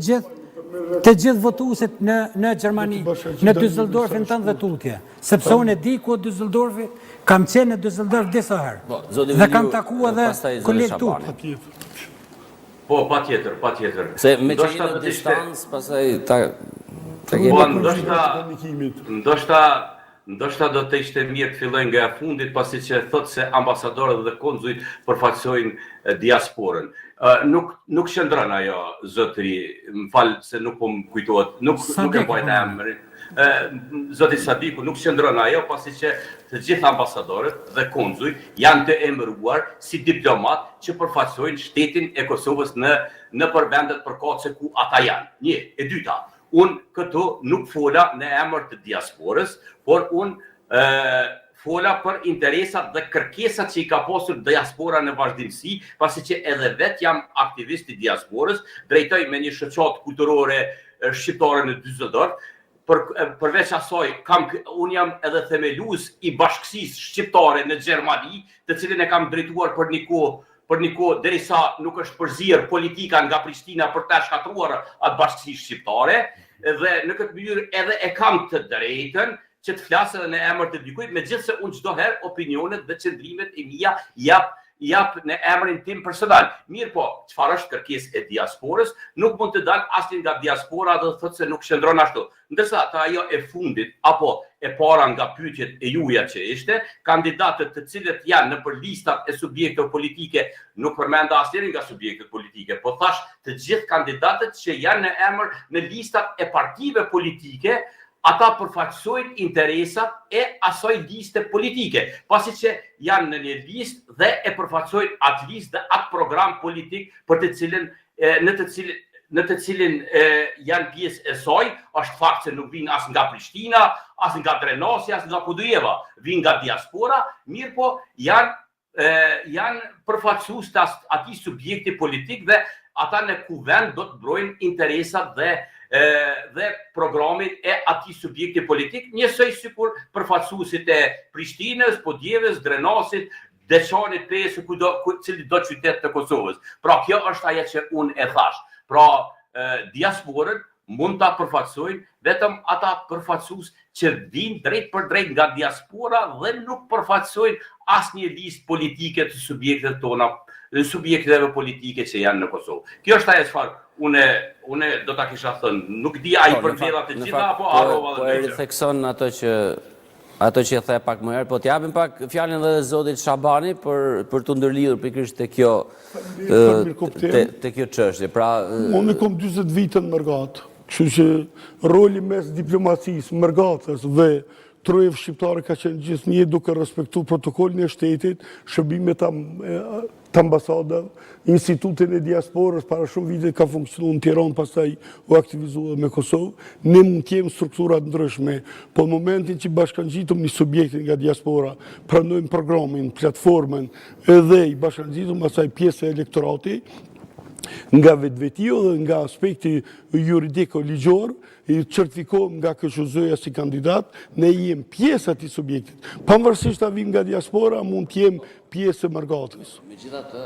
E: gjithë votuesit në Gjermani, në Düsseldorfin tënd dhe Turqia, sepse unë e di ku Düsseldorfi, kam qenë në Düsseldorf disa herë. Dhe kam takuar edhe kolegë turk.
G: Po, patjetër.
A: Se me që jenë në distancë, pastaj ta
G: ndoshta do të ishte mirë të fillojnë nga e fundit, pasi që thotë se ambasadorët dhe konzujt përfaqësojnë diasporën. Nuk qëndron ajo, zotëri, më falë se nuk po më kujtohet, nuk e bajt emrin. Zoti Sadiku, nuk qëndron ajo, pasi që të gjithë ambasadorët dhe konzujt janë të emëruar si diplomat që përfaqësojnë shtetin e Kosovës në përvendet përkatëse ku ata janë. Një, e dyta, unë këtu nuk fola në emër të diasporës, por unë fola për interesat dhe kërkesat që i ka pasur diaspora në vazhdimsi, pasi që edhe vetë jam aktivist i diasporës, drejtoj me një shoqatë kulturore shqiptare në Düsseldorf. Përveç asaj, unë jam edhe themelues i bashkësisë shqiptare në Gjermani, të cilën e kam drejtuar për një kohë derisa nuk është përzierë politika nga Prishtina për të shkatruar atë bashkësi shqiptare, dhe në këtë mënyrë edhe e kam të drejtën që të flasë edhe në emër të dikujt, megjithëse unë çdo herë opinionet dhe qëndrimet e mia jap në emrin tim personal. Mirë po, çfarë është kërkesë e diasporës, nuk mund të dalë asnjë nga diaspora dhe të thotë se nuk qëndron ashtu. Ndërsa ajo e fundit apo e para nga pyetjet e juaja që ishte, kandidatët të cilët janë nëpër listat e subjekteve politike, nuk përmenda asnjërin nga subjektet politike, po thash të gjithë kandidatët që janë në emër në listat e partive politike, ata përfaqësojnë interesat e asaj liste politike, pasi që janë në një listë dhe e përfaqësojnë atë listë dhe atë program politik për të cilin në të cilin janë pjesë e saj, është fakt se nuk vinë as nga Prishtina, as nga Drenasi, as nga Kudujeva, vinë nga diaspora, mirë po janë përfaqësues të atij subjekti politik dhe ata në kuvend do të brojnë interesat dhe programit e atij subjekti politik, njësoj sikur përfaqësuesit e Prishtinës, Podjevës, Drenasit, Deçanit, Pesë, cili do qytet të Kosovës. Pra kjo është ajo që unë e thash. Pra diasporën mund ta përfaqësojnë vetëm ata përfaqësues që vinë drejt për drejt nga diaspora dhe nuk përfaqësojnë asnjë listë politike të subjekteve tona, subjekteve politike që janë në Kosovë. Kjo është ajo çfarë unë do ta kisha thënë. Nuk di ai përmbledha të gjitha apo harrova
A: edhe. Po e rithekson ato që the pak më herë, po t'japim pak fjalën edhe zotit Shabani për të ndërlidhur pikërisht te kjo çështje. Pra
B: unë kam 40 vite në Mërgat, kështu që roli mes diplomacisë, Mërgatës dhe trojeve shqiptare ka qenë gjithnjë duke respektu protokollin e shtetit, shërbimet të ambasadave, institutin e diasporës para shumë vite ka funksionuar në Tiranë, pastaj u aktivizua me Kosovë. Ne mund të kemi struktura të ndryshme, po në momentin që bashkangjitëm një subjektin nga diaspora, pranojmë programin, platformën edhe i bashkangjitëm asaj pjesë e elektorati, nga vetvetio dhe nga aspekti juridiko ligjor, i certifikohem nga KSZ-ja si kandidat, ne jem pjesë atij subjektit. Pavarësisht ta vim nga diaspora, mund të jem pjesë e Mërgatës.
A: Megjithatë,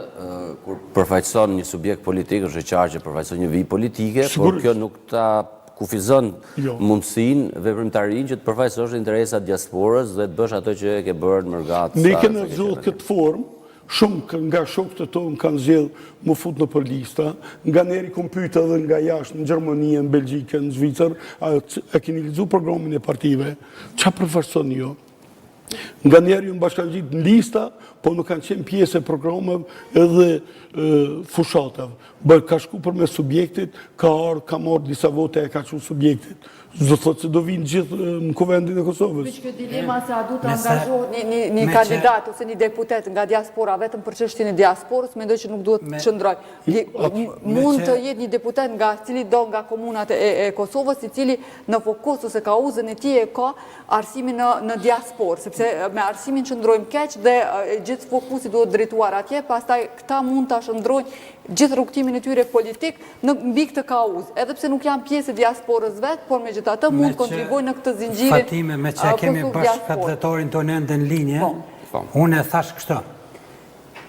A: kur përfaqëson një subjekt politik, është e qartë që përfaqëson një vijë politike, por kjo nuk ta kufizon mundësinë veprimtarinë që të përfaqësosh interesat diasporës dhe të bësh ato që e ke bërë në Mërgatë.
B: Ne kemi zgjuar këtë formë Shumë nga shokët e tonë kanë zgjedhë më fut në për lista, nga neri kom pyet edhe nga jashtë, në Gjermani, në Belgjikë, në Zvicër, a keni lexuar programin e partive, çfarë përfaqëson jo? Nga njerë ju në bashkangjit në lista, po nuk kanë qenë pjesë e programeve edhe fushatave. Ka shku për me subjektit, ka marrë disa vote e ka qenë subjektit. Do thotë se do vinë gjithë në kuvendin e Kosovës.
F: Për që dilema se a du të angazhohet një kandidat ose një deputet nga diaspora, vetëm për çështjen e diasporës, mendoj që nuk duhet të qëndroj. Mund të jetë një deputet nga cili do nga komunat e Kosovës, i cili në fokus ose kauzën e tij e ka arsimin në diasporë, sepse me arsimin qëndrojmë keq dhe gjithë fokusi duhet drejtuar atje, pastaj këta mund ta shndrojnë gjithë rrugtimin e tyre politik në mbi këtë kauzë, edhe pse nuk janë pjesë e diasporës vetë, por megjithatë mund kontribuojnë në këtë zinxhirin.
E: Fatime, me që kemi bashkëdhëtorin tonë ende në linje, unë e thash kështu.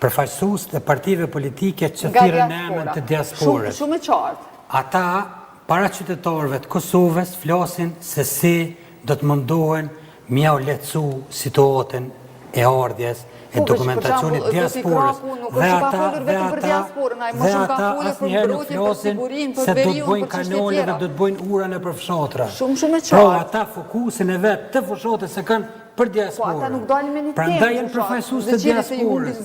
E: Përfaqësues të partive politike që thirrën emrin të diasporës.
F: Shumë e qartë.
E: Ata para qytetarëve të Kosovës flasin se si do të mundohen mja u lehtësu situatën e ardhjes e dokumentacionit diasporës. Dhe ata asnjëherë nuk flasin se do të bëjnë kanone dhe do të bëjnë ura në për fshatra.
F: Shumë e qartë.
E: Pra ata fokusin e vetë të fshatës se kanë për diasporën.
F: Ata nuk dalin me një temë.
E: Prandaj janë përfaqësues të diasporës.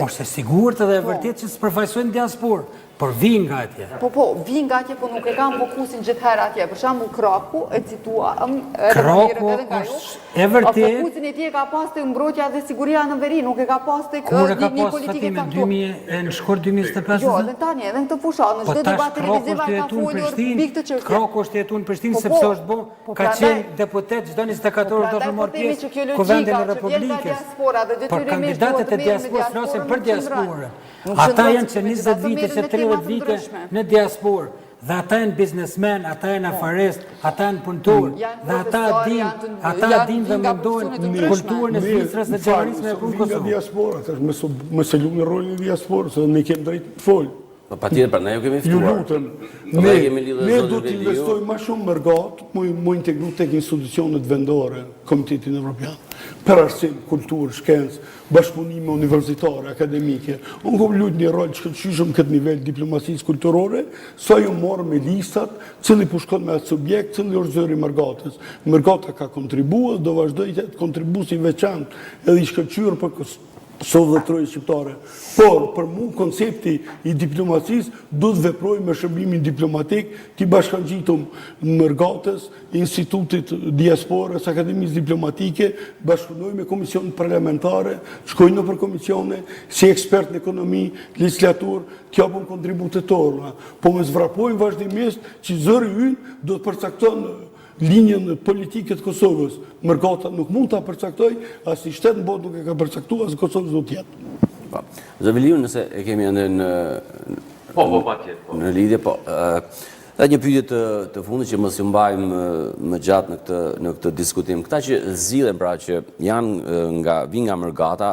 E: Është e sigurt edhe e vërtet që s'përfaqësojnë diasporë, por vinë nga atje.
F: Po, vinë nga atje, po nuk e kam fokusin gjithherë atje. Për shembull Kraku e cituam
E: Kraku është e vërtet.
F: Fokusin e tij ka pas te mbrojtja dhe siguria në veri, nuk e ka pas tek një politikë
E: faktuar. Në shkurt 2025.
F: Jo, edhe tani, edhe në këtë fushat, në çdo debat televiziv ka folur mbi këtë çështje.
E: Kraku është jetuar në Prishtinë sepse është bë, ka qenë deputet çdo 24 orë do të marrë pjesë kuvendin e Republikës. Por kandidatët e diasporës flasin për diasporën. Ata janë që 20 vite, që 30 vite në diasporë, dhe ata janë biznesmen, ata janë afarist, ata janë punëtor, dhe ata din dhe mendojnë kulturën e Zvicrës dhe Gjermanisë me Kosovë.
B: Nga diaspora, me se lumë në rolin e diasporës, dhe ne kemë drejtë të folë.
A: Pa tjetër, pra ne ju kemi
B: Ju
A: ftuar.
B: lutëm, ne do të investojmë ma shumë mërgat, mu integru tek institucionet vendore, Komitetin Evropian, për arsim, kulturë, shkencë, bashkëpunime universitare, akademike. Unë kom luajt një rol që shqyshëm këtë nivel diplomacisë kulturore, sa ju morë me listat, cili pushkon me atë subjekt, cili është zëri mërgatës. Mërgata ka kontribuar, do vazhdoj të kontribusi veçantë edhe i shkëlqyer për Kosovë dhe Trojë shqiptare. Por, për mu, koncepti i diplomacisë do të veproj me shërbimin diplomatik, ti bashkangjitëm mërgatës, Institutit Diasporës, Akademisë Diplomatike, bashkëpunoj me komisionë parlamentare, shkojnë në për komisione, si ekspert në ekonomi, legislatur, t'japën kontributet tona. Po me zvrapojnë vazhdimisht që zëri ynë do të përcakton linjën politike të Kosovës. Mërgata nuk mund të përcaktoj, as i shtetë në botë nuk e ka përcaktuar, as Kosovës do t'jetë.
A: Zëveliu, nëse e kemi në lidhje, po. Dhe një pyetje të fundit që mos ju mbajmë më gjatë në këtë diskutim. Këta që zgjidhen pra që vinë nga Mërgata,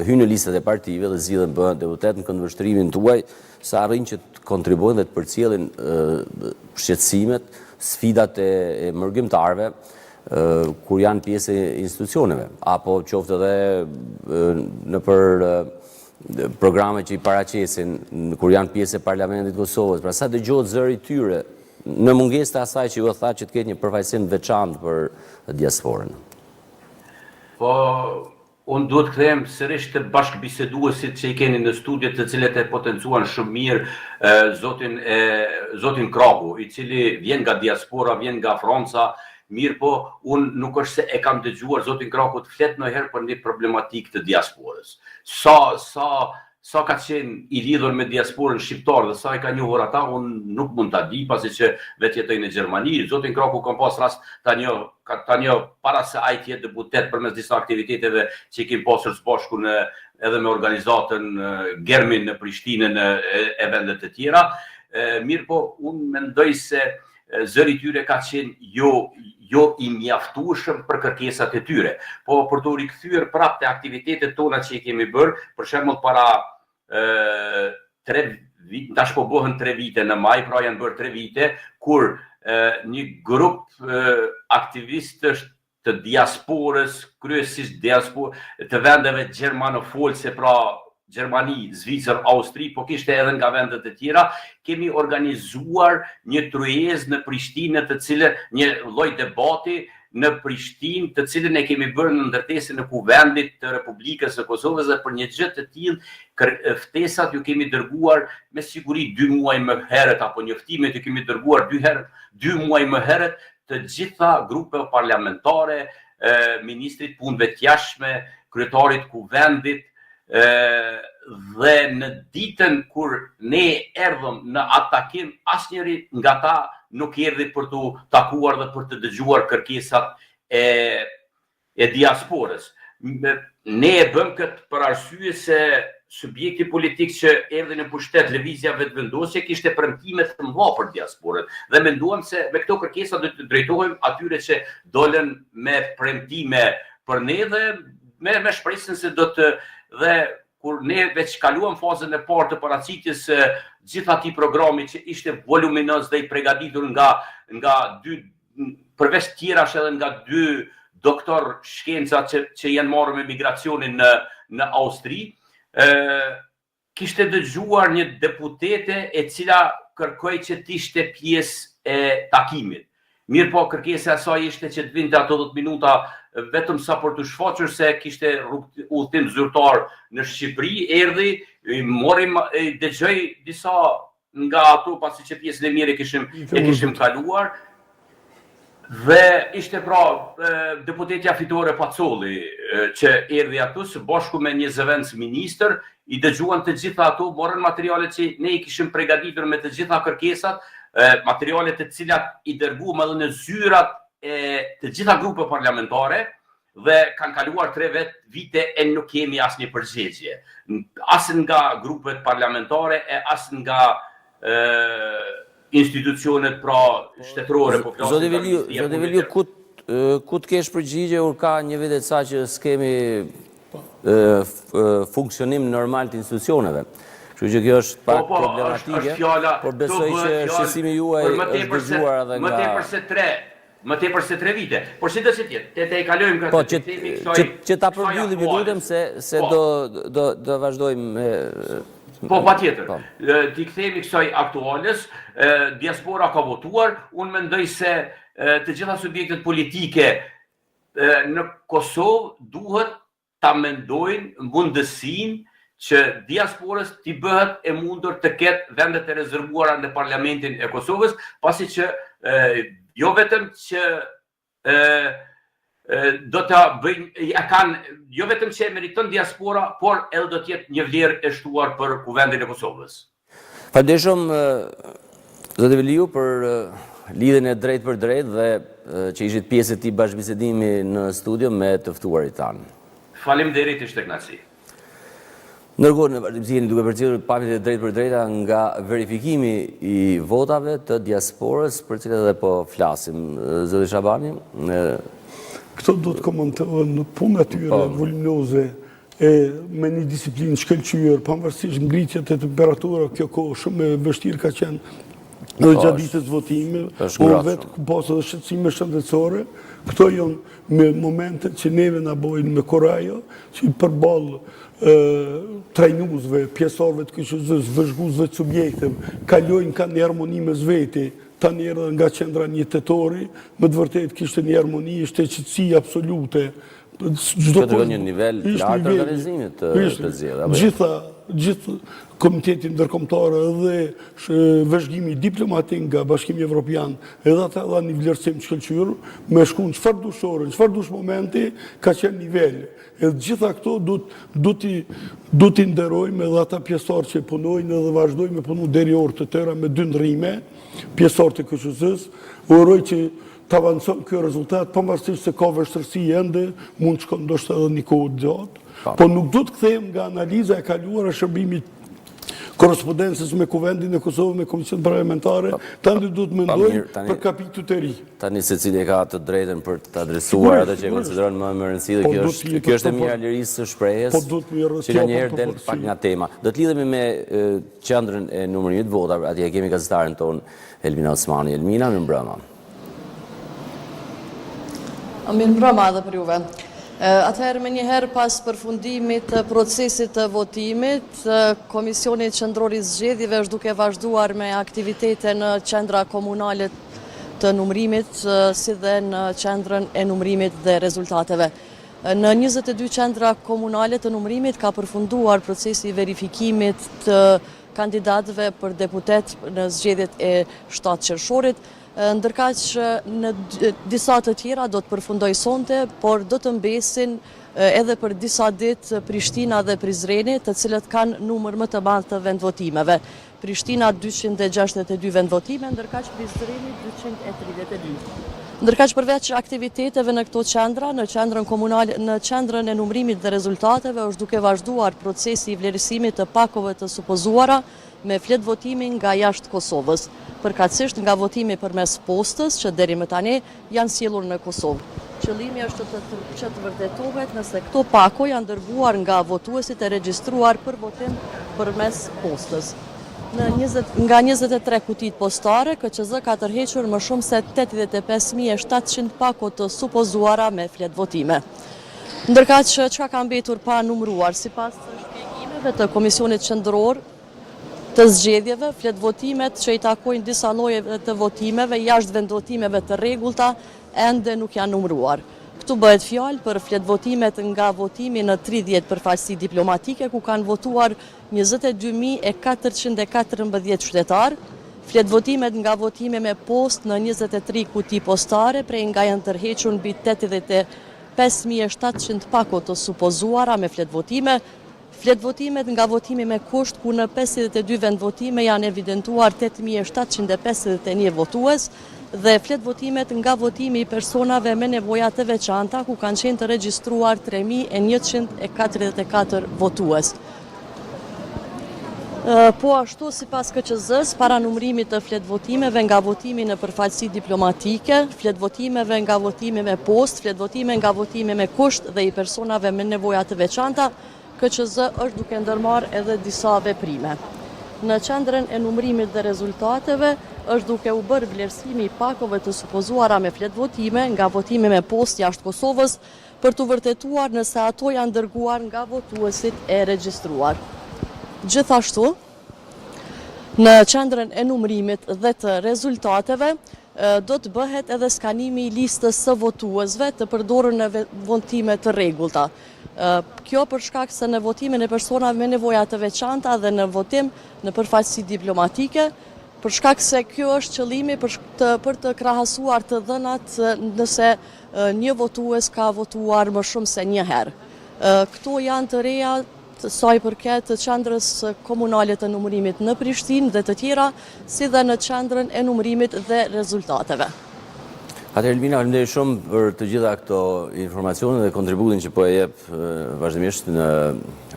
A: hynë në listat e partive dhe zgjidhen bëhen deputet në këndvështrimin tuaj, sa arrin që të kontribuojnë dhe të përcjellin shqetësimet, sfidat e mërgjimtarëve kur janë pjesë e institucioneve, apo qoftë edhe në për programe që i paraqesin kur janë pjesë e Parlamentit Kosovës. Pra sa dëgjohet zëri tyre në mungesë të asaj që ju e tha që të ketë një përfaqësim veçantë për diasporën.
G: Po, unë duhet të kthehem sërish të bashkëbiseduesit që i keni në studiet të cilët e potencuan shumë mirë zotin Kraku, i cili vjen nga diaspora, vjen nga Franca, mirë po, unë nuk është se e kam dëgjuar zotin Kraku të flet ndonjëherë për një problematik të diasporës. Sa ka qenë i lidhur me diasporën shqiptarë dhe sa i ka njohur ata, unë nuk mund ta di, pasi që vetë jetoj në Gjermani. Zotin Kraku kam pas rast ta njoh para se ai të jetë deputet përmes disa aktiviteteve që i kemi pasur së bashku edhe me organizatën Germin në Prishtinë e vende të tjera. Mirë po, unë mendoj se zëri tyre ka qenë jo i mjaftueshëm për kërkesat e tyre. Po për të rikthyer prapë te aktivitetet tona që i kemi bërë, për shembull para 3 vite, tash po bëhen 3 vite në maj, pra janë bërë 3 vite, kur një grup aktivistësh të diasporës, kryesisht të vendeve gjermanofolse, pra Gjermani, Zvicër, Austri, po kishte edhe nga vendet e tjera, kemi organizuar një tryezë në Prishtinë, të cilën një lloj debati në Prishtinë, të cilën e kemi bërë në ndërtesën e kuvendit të Republikës së Kosovës, dhe për një gjë të tillë ftesat ju kemi dërguar me siguri 2 muaj më herët, apo njoftimet ju kemi dërguar 2 muaj më herët të gjitha grupe parlamentare, ministrit punëve të jashtme, kryetarit kuvendit, dhe në ditën kur ne erdhëm në atë takim, asnjëri nga ta nuk erdhi për të takuar dhe për të dëgjuar kërkesat e diasporës. Ne e bëm këtë për arsye se subjekti politik që erdhi në pushtet, lëvizja vetëvendosje, kishte premtime të mëdha për diasporën dhe menduam se me këto kërkesa do të drejtohemi atyre që dolën me premtime për ne dhe me shpresën se do të, dhe kur ne veç kaluam fazën e parë të paraqitjes së gjithë atij programi që ishte voluminoz dhe i përgatitur nga 2, përveç tjerash edhe nga 2 doktor shkenca që janë marrë me migracionin në Austri, kishte dëgjuar një deputete e cila kërkoi që të ishte pjesë e takimit. Mirë po, kërkesa e saj ishte që të vinte ato 10 minuta vetëm sa për të shfaqur se kishte udhëtim zyrtar në Shqipëri, erdhi, dëgjoj disa nga ato pasi që pjesën e mirë e kishim kaluar, dhe ishte pra deputetja fitore Pacolli që erdhi aty së bashku me një zëvendës ministër, i dëgjuan të gjitha ato, morën materialet që ne i kishim përgatitur me të gjitha kërkesat, materialet të cilat i dërguam edhe në zyrat e të gjitha grupe parlamentare, dhe kanë kaluar 3 vite e nuk kemi asnjë përgjigje. As nga grupet parlamentare e as nga institucionet pra shtetërore, po
A: Zoti Veliu, ku të kesh përgjigje, ka një vit e ca që s'kemi funksionim normal të institucioneve. Kështu që kjo është pak problematike, por besoj që shqetësimi juaj është dëgjuar edhe nga...
G: Më tepër se 3 vite. Por si do si tjetë, te i kalojmë këtë...
A: Po, që ta përbyllim i lutem se do vazhdojmë me...
G: Po, pa tjetër. Ti kthehemi kësaj aktuales, diaspora ka votuar, unë mendoj se të gjitha subjektet politike në Kosovë duhet ta mendojnë mundësinë që diasporës t'i bëhet e mundur të ketë vendet e rezervuara në Parlamentin e Kosovës, pasi që jo vetëm që do të bëjnë, jo vetëm që e meriton diaspora, por edhe do t'jetë një vlerë e shtuar për kuvendin e Kosovës.
A: Falënderoj Zoti Veliu për lidhjen e drejt për drejt dhe që ishit pjesë e këtij bashkëbisedimi në studio me të ftuarit tanë.
G: Faleminderit, ishte kënaqësi.
A: Ndërkohë në vazhdimsi jeni duke përcjellur pamjet e drejtë për drejta nga verifikimi i votave të diasporës, për cilat edhe po flasim. Zoti Shabani,
B: këto do të komentohen punë atyre voluminoze me një disiplinë shkëlqyer, pavarësisht ngritjet e temperaturave, kjo kohë shumë e vështirë ka qenë në gjatë ditës votime, unë vetë pas edhe shqetësime shëndetësore, këto janë me momente që neve na bojnë me korajo, që i përballë trajnuesve, pjesëtarëve të KQZ-s, vëzhguesve të subjekteve, kalojnë kanë një harmoni mes veti, tani erdhën nga qendra një tetori, me të vërtetë kishte një harmoni, ishte qetësi absolute.
A: Që të një nivel lartë organizimit të zgjedhjeve.
B: Gjithë Komiteti Ndërkombëtar dhe vëzhgimi diplomatik nga Bashkimi Evropian, edhe ata dha një vlerësim të shkëlqyer, me shkuën çfarë dush orë, çfarë dush momenti, ka qenë nivel. Edhe gjitha këto du t'i nderojmë edhe ata pjesëtarë që punojnë edhe vazhdojnë me punu deri orë të tëra me 2 ndrrime, pjesëtarë të KQZ-s, uroj që të avancon kjo rezultat, pavarësisht se ka vështirësi ende, mund të shkon ndoshta edhe një kohë gjatë. Po nuk do të kthejmë nga analiza e kaluar e shërbimit korrespondencës me kuvendin e Kosovës, me komisionet parlamentare, tani do të mendojmë për kapitujt e ri.
A: Tani secili ka të drejtën për të adresuar atë që e konsideron më rëndësishme, dhe kjo është e mira lirisë së shprehjes, që nganjëherë del pak nga tema. Do të lidhemi me qendrën e numërimit të votave, atje kemi gazetaren ton Elmina Osmani. Elmina, mirëmbrëma.
F: Mirëmbrëma edhe për juve.
H: Atëherë me njëherë pas përfundimit të procesit të votimit, Komisioni Qendror i Zgjedhjeve është duke vazhduar me aktivitete në qendra komunale të numërimit, si dhe në qendrën e numërimit dhe rezultateve. Në 22 qendra komunale të numërimit ka përfunduar procesi i verifikimit të kandidatëve për deputet në zgjedhjet e 7 qershorit, ndërka që në disa të tjera do të përfundoj sonte, por do të mbesin edhe për disa ditë Prishtina dhe Prizreni, të cilët kanë numër më të madh të vendvotimeve. Prishtina 262 vendvotime, ndërka që Prizreni 232. Ndërka që përveç aktiviteteve në këto qendra, në qendrën komunale, në qendrën e numërimit dhe rezultateve është duke vazhduar procesi i vlerësimit të pakove të supozuara me fletë votimin nga jashtë Kosovës, përkatësisht nga votimi përmes postës që deri më tani janë sjellur në Kosovë. Qëllimi është që të vërtetohet nëse këto pako janë dërguar nga votuesit e regjistruar për votim përmes postës. Nga 23 kutit postare, KQZ ka tërhequr më shumë se 85.700 pako të supozuara me fletë votime. Ndërka që çka ka mbetur pa numëruar, sipas shpjegimeve të Komisionit Qendror të Zgjedhjeve, fletë votimet që i takojnë disa llojeve të votimeve jashtë vendvotimeve të rregullta ende nuk janë numëruar. Këtu bëhet fjalë për fletë votimet nga votimi në 30 përfaqësi diplomatike, ku kanë votuar 22.414 qytetarë, fletë votimet nga votime me post në 23 kuti postare, prej nga janë tërhequr mbi 85.700 pako të supozuara me fletë votime, fletë votimet nga votimi me kusht, ku në 52 vend votime janë evidentuar 8.751 votues, dhe fletë votimet nga votimi i personave me nevoja të veçanta, ku kanë qenë të regjistruar 3.144 votues. Po ashtu, sipas KQZ-s, para numërimit të fletë votimeve nga votimi në përfaqësi diplomatike, fletë votimeve nga votimi me post, fletë votime nga votimi me kusht dhe i personave me nevoja të veçanta, KQZ është duke ndërmarrë edhe disa veprime. Në qendrën e numërimit dhe rezultateve është duke u bërë vlerësimi i pakove të supozuara me fletë votime nga votimi me post jashtë Kosovës për të vërtetuar nëse ato janë dërguar nga votuesit e regjistruar. Gjithashtu, në qendrën e numërimit dhe të rezultateve do të bëhet edhe skanimi i listës së votuesve të përdorur në votime të rregullta. Kjo për shkak se në votimin e personave me nevoja të veçanta dhe në votim në përfaqësi diplomatike, për shkak se kjo është qëllimi për të krahasuar të dhënat nëse një votues ka votuar më shumë se një herë. Këto janë të reja sa i përket të qendrës komunale të numërimit në Prishtinë dhe të tjera, si dhe në qendrën e numërimit dhe rezultateve.
A: Atëherë Elvina, faleminderit shumë për të gjitha këto informacione dhe kontributin që po e jep vazhdimisht në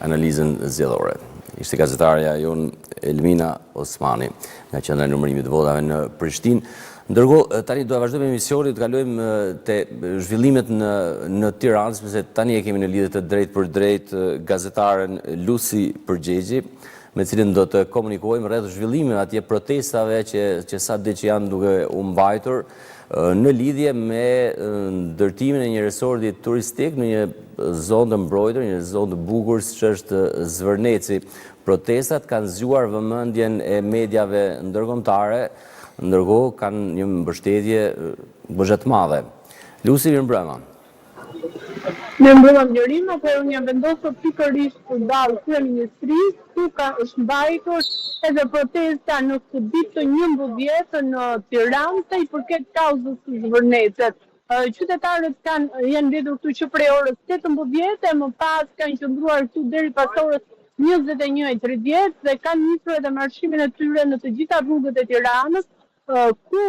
A: analizën zgjedhore. Ishte gazetarja jon Elvina Osmani nga qendra e numërimit të votave në Prishtinë. Ndërkohë, tani do të vazhdojmë emisionin, të kalojmë te zhvillimet në Tiranë, sepse tani e kemi në lidhje të drejtë për drejtë gazetaren Lucy Përgjegji, me cilin do të komunikojmë rreth zhvillimeve atje protestave që sa ditë që janë duke u mbajtur në lidhje me ndërtimin e një resorti turistik në një zonë të mbrojtur, një zonë të bukur siç është Zvërneci. Protestat kanë zgjuar vëmendjen e mediave ndërkombëtare, ndërkohë kanë një mbështetje gozhet madhe. Lucy, mirëmbrëma.
I: Mirëmbrëma Vlerina, po unë jam vendosur pikërisht përballë kryeministrisë, ku është mbajtur edhe protesta në këtë ditë të 11 në Tiranë, sa i përket kauzës së Zvërnecit. Qytetarët janë mbetur këtu që prej orës 18 e më pas kanë qëndruar këtu deri pas orës 21:30 dhe kanë nisur edhe marshimin e tyre në të gjitha rrugët e Tiranës, ku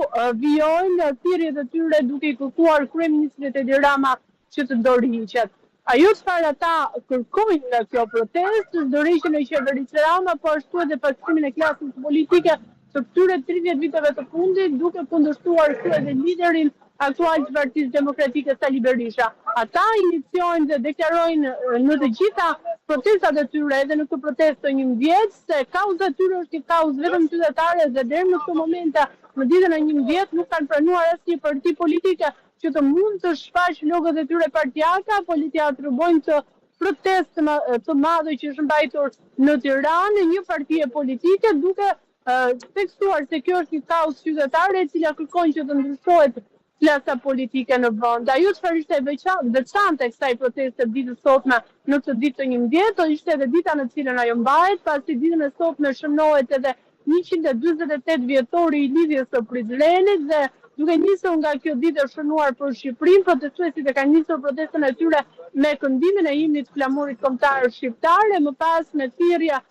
I: vijojnë thirrjet e tyre duke i kërkuar kryeministrit Edi Rama që të dorëhiqet. Ajo çfarë ata kërkojnë nga kjo protestë është dorëhiqjen e qeverisë Rama, po ashtu edhe pastrimin e klasës politike të këtyre 30 viteve të fundit, duke kundërshtuar këtu edhe liderin aktual të Partisë Demokratike Sali Berisha. Ata iniciojnë dhe deklarojnë në të gjitha protestat e tyre, edhe në këtë protestë të 11, se kauza e tyre është një kauzë vetëm qytetare dhe deri në këtë moment në ditën e 11 nuk kanë pranuar asnjë parti politike që të mund të shfaq logët e tyre partijake, apo le t'ia atribuojnë të protestë të madhe që është mbajtur në Tiranë, një partie politike duke tekstuar se kjo është një kaos qytetare e cila kërkon që të ndryshohet klasa politike në vend. Ajo çfarë ishte veçante kësaj proteste ditës sotme në këtë ditë të 11, ishte edhe dita në cilën ajo mbahet, pasi ditën e sotme shënohet edhe 148 vjetori i lidhjes së Prizrenit dhe duke nisur nga kjo ditë e shënuar për Shqipërinë, protestuesit e kanë nisur protestën e tyre me këndimin e himnit flamurit kombëtar shqiptar e më pas me thirrje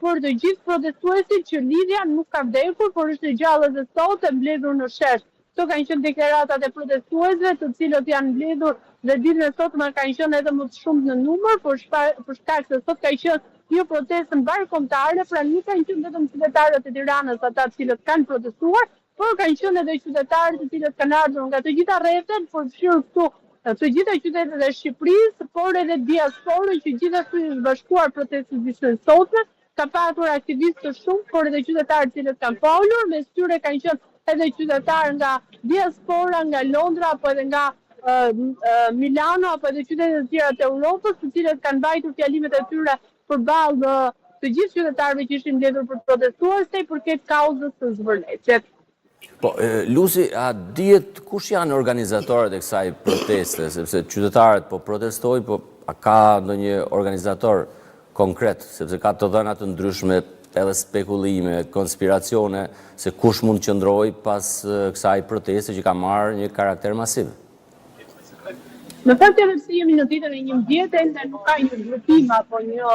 I: për të gjithë protestuesit që lidhja nuk ka vdekur, por është e gjallë dhe sot e mbledhur në shesh. Këto kanë qenë deklaratat e protestuesve, të cilët janë mbledhur dhe ditën e sotme kanë qenë edhe më të shumtë në numër, për shkak se sot ka qenë një protestë mbarkombëtare, pra nuk kanë qenë vetëm qytetarët e Tiranës ata të cilët kanë protestuar, por kanë qenë edhe qytetarët të cilët kanë ardhur nga të gjitha rrethet, përfshirë këtu të gjitha qytetet e Shqipërisë, por edhe diasporën që gjithashtu është bashkuar protestës ditën e sotme, ka patur aktivistë të shumë, por edhe qytetarë të cilët kanë folur, mes tyre kanë qenë edhe qytetarë nga diaspora, nga Londra, apo edhe nga Milano, apo edhe qytetet e tjera të Europës, të cilët kanë mbajtur fjalimet e tyre përballë të gjithë qytetarëve që ishin mbledhur për të protestuar se i përket kauzës së Zvërnecit.
A: Po, Lusi, a dihet kush janë organizatorët e kësaj proteste, sepse qytetarët po protestojnë, po a ka ndonjë organizator konkret, sepse ka të dhëna të ndryshme edhe spekulime, konspiracione, se kush mund të qëndroj pas kësaj proteste që ka marrë një karakter masiv.
I: Në fakt edhe pse jemi në ditën e 11, ende nuk ka një grupim apo një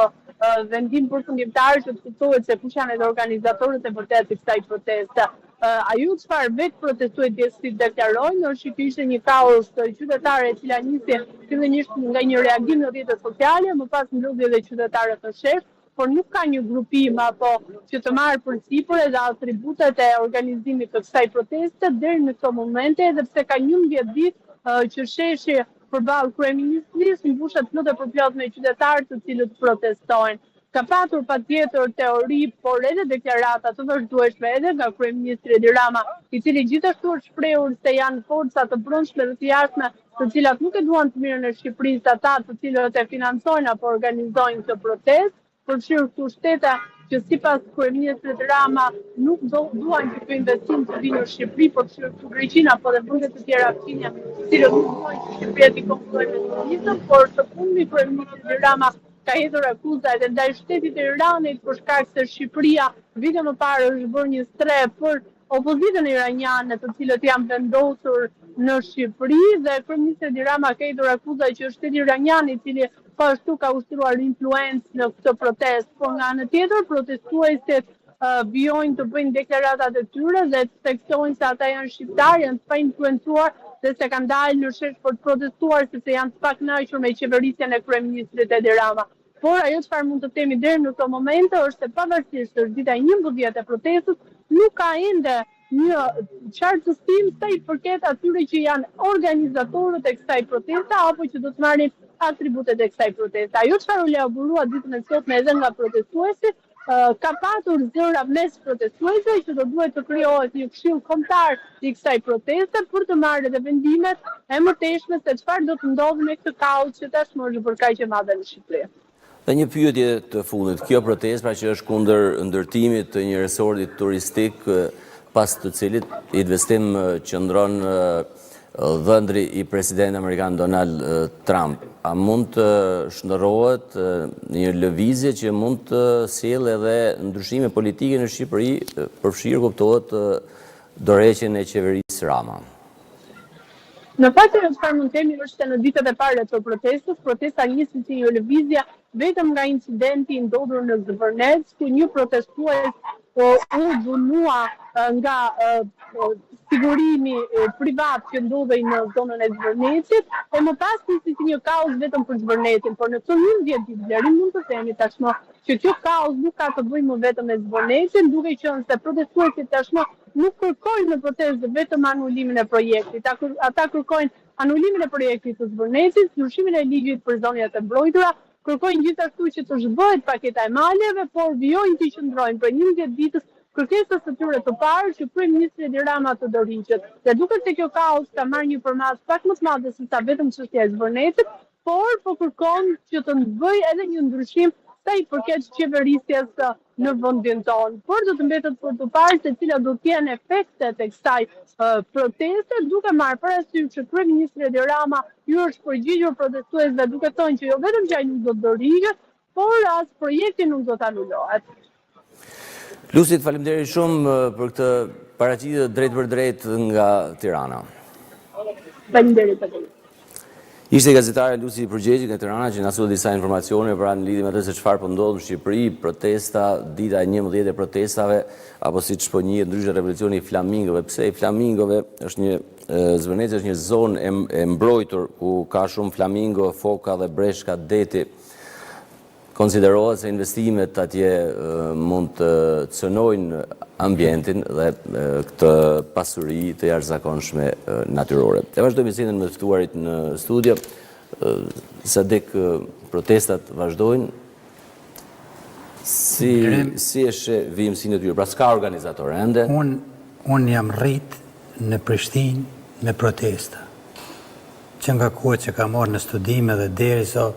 I: vendim përfundimtar që të kuptohet se kush janë edhe organizatorët e vërtetë të kësaj proteste. Ajo çfarë vetë protestuesit deklarojnë është që ishte një kaos qytetare e cila nisi fillimisht nga një reagim në rrjetet sociale, më pas mblodhi edhe qytetarët në shesh, por nuk ka një grupim apo që të marrë përsipër edhe atributet e organizimit të kësaj proteste deri në këtë moment, edhe pse ka 11 ditë që sheshi përballë kryeministrisë mbushet plot e përplot me qytetarë të cilët protestojnë. Ka patur patjetër teori, por edhe deklarata të vazhdueshme edhe nga kryeministri Edi Rama, i cili gjithashtu është shprehur se janë forca të brendshme dhe të jashtme, të cilat nuk e duan të mirën e Shqipërisë, ata të cilët e financojnë apo organizojnë këtë protestë, përfshirë këtu shtete që sipas kryeministrit Rama nuk duan që ky investim të vinë në Shqipëri, përfshirë këtu Greqinë apo edhe vende të tjera Afqinë, të cilët nuk duan që Shqipëria të konkurrojë me turizëm, por së fundmi kryeministri Rama ka hedhur akuza edhe ndaj shtetit të Iranit për shkak se Shqipëria vite më parë është bërë një streh për opozitën iraniane të cilët janë vendosur në Shqipëri dhe kryeministri Edi Rama ka hedhur akuza që shteti iranian i cili po ashtu ka ushtruar influencë në këtë protestë, por nga ana tjetër protestuesit vijojnë të bëjnë deklaratat e tyre dhe të theksojnë se ata janë shqiptarë, janë të painfluencuar dhe se kanë dalë në shesh për të protestuar sepse janë të pakënaqur me qeverisjen e kryeministrit Edi Rama. Por ajo çfarë mund të themi deri në këtë moment është se pavarësisht se është dita 11 e protestës, nuk ka ende një qartësim sa i përket atyre që janë organizatorët e kësaj proteste apo që do të marrin atributet e kësaj proteste. Ajo çfarë u elaborua ditën e sotme edhe nga protestuesit, ka patur zëra mes protestuesve që do duhet të krijohet një këshill kombëtar i kësaj proteste për të marrë edhe vendimet e mëtejshme se çfarë do të ndodhë me këtë kaos që tashmë është bërë kaq e madhe në Shqipëri.
A: Dhe një pyetje të fundit, kjo protestë pra që është kundër ndërtimit të një resorti turistik pas të cilit investim qëndron dhëndri i presidentit amerikan Donald Trump. A mund të shndërrohet një lëvizje që mund të sjellë edhe ndryshime politike në Shqipëri, përfshirë kuptohet dorëheqjen e qeverisë Rama?
I: Në fakt çfarë mund të themi është se në ditët e para të protestës, protesta nisi si një lëvizje vetëm nga incidenti ndodhur në Zvërnec, ku një protestues u dënua nga sigurimi privat që ndodhej në zonën e Zvërnecit, e më pas nisi si një kaos vetëm për Zvërnecin, por në këtë 11 ditë deri mund të themi tashmë që kjo kaos nuk ka të bëjë më vetëm me Zvërnecin, duke qenë se protestuesit tashmë nuk kërkojnë në protestë vetëm anulimin e projektit, ata kërkojnë anulimin e projektit të Zvërnecit, ndryshimin e ligjit për zonjat e mbrojtura, kërkojnë gjithashtu që të zhbëhet paketa e maleve, por vijojnë të qëndrojnë për 11 ditës kërkesës së tyre të parë që kryeministri Edi Rama të dorëhiqet. Dhe duket se kjo kaos ka marrë një përmas pak më të madhe se sa vetëm çështja e zbërnetit, por po kërkon që të bëjë edhe një ndryshim sa i përket qeverisjes në vendin tonë. Por do të mbetet për të parë se cilat do të jenë efektet e kësaj proteste, duke marrë parasysh që kryeministri Edi Rama ju është përgjigjur protestuesve duke thënë që jo vetëm që ai nuk do të dorëhiqet, por as projekti nuk do të anulohet.
A: Lucy, faleminderit shumë për këtë paraqitje drejt për drejt nga Tirana.
I: Faleminderit për këtë.
A: Ishte gazetare Lucy Përgjegji nga Tirana që na solli disa informacione pra në lidhje me atë se çfarë po ndodh në Shqipëri, protesta, dita e 11 e protestave, apo siç po njihet ndryshe revolucioni i flamingove. Pse i flamingove? Është një Zvërneci është një zonë e mbrojtur ku ka shumë flamingo, foka dhe breshka deti. Konsiderohet se investimet atje mund të cënojnë ambientin dhe këtë pasuri të jashtëzakonshme natyrore. E vazhdojmë bisedën me të ftuarit në studio. Sadek, protestat vazhdojnë. Si e sheh vijimsinë e tyre? Pra s'ka organizator ende?
E: Unë jam rrit në Prishtinë me protesta. Që nga kohë që kam marrë në studime dhe derisa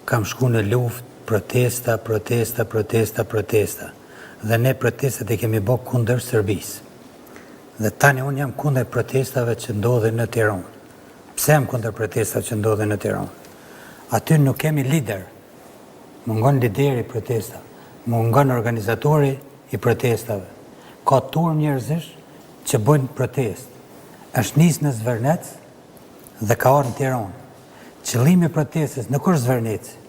E: kam shku në luftë, protesta. Dhe ne protestat e kemi bërë kundër Serbisë. Dhe tani unë jam kundër protestave që ndodhen në Tiranë. Pse jam kundër protestave që ndodhen në Tiranë? Aty nuk kemi lider. Mungon lideri i protestave. Mungon organizatori i protestave. Ka turm njerëzish që bëjnë protestë. Është nisë në Zvërnec dhe ka ardhur në Tiranë. Qëllimi i protestës nuk është Zvërneci.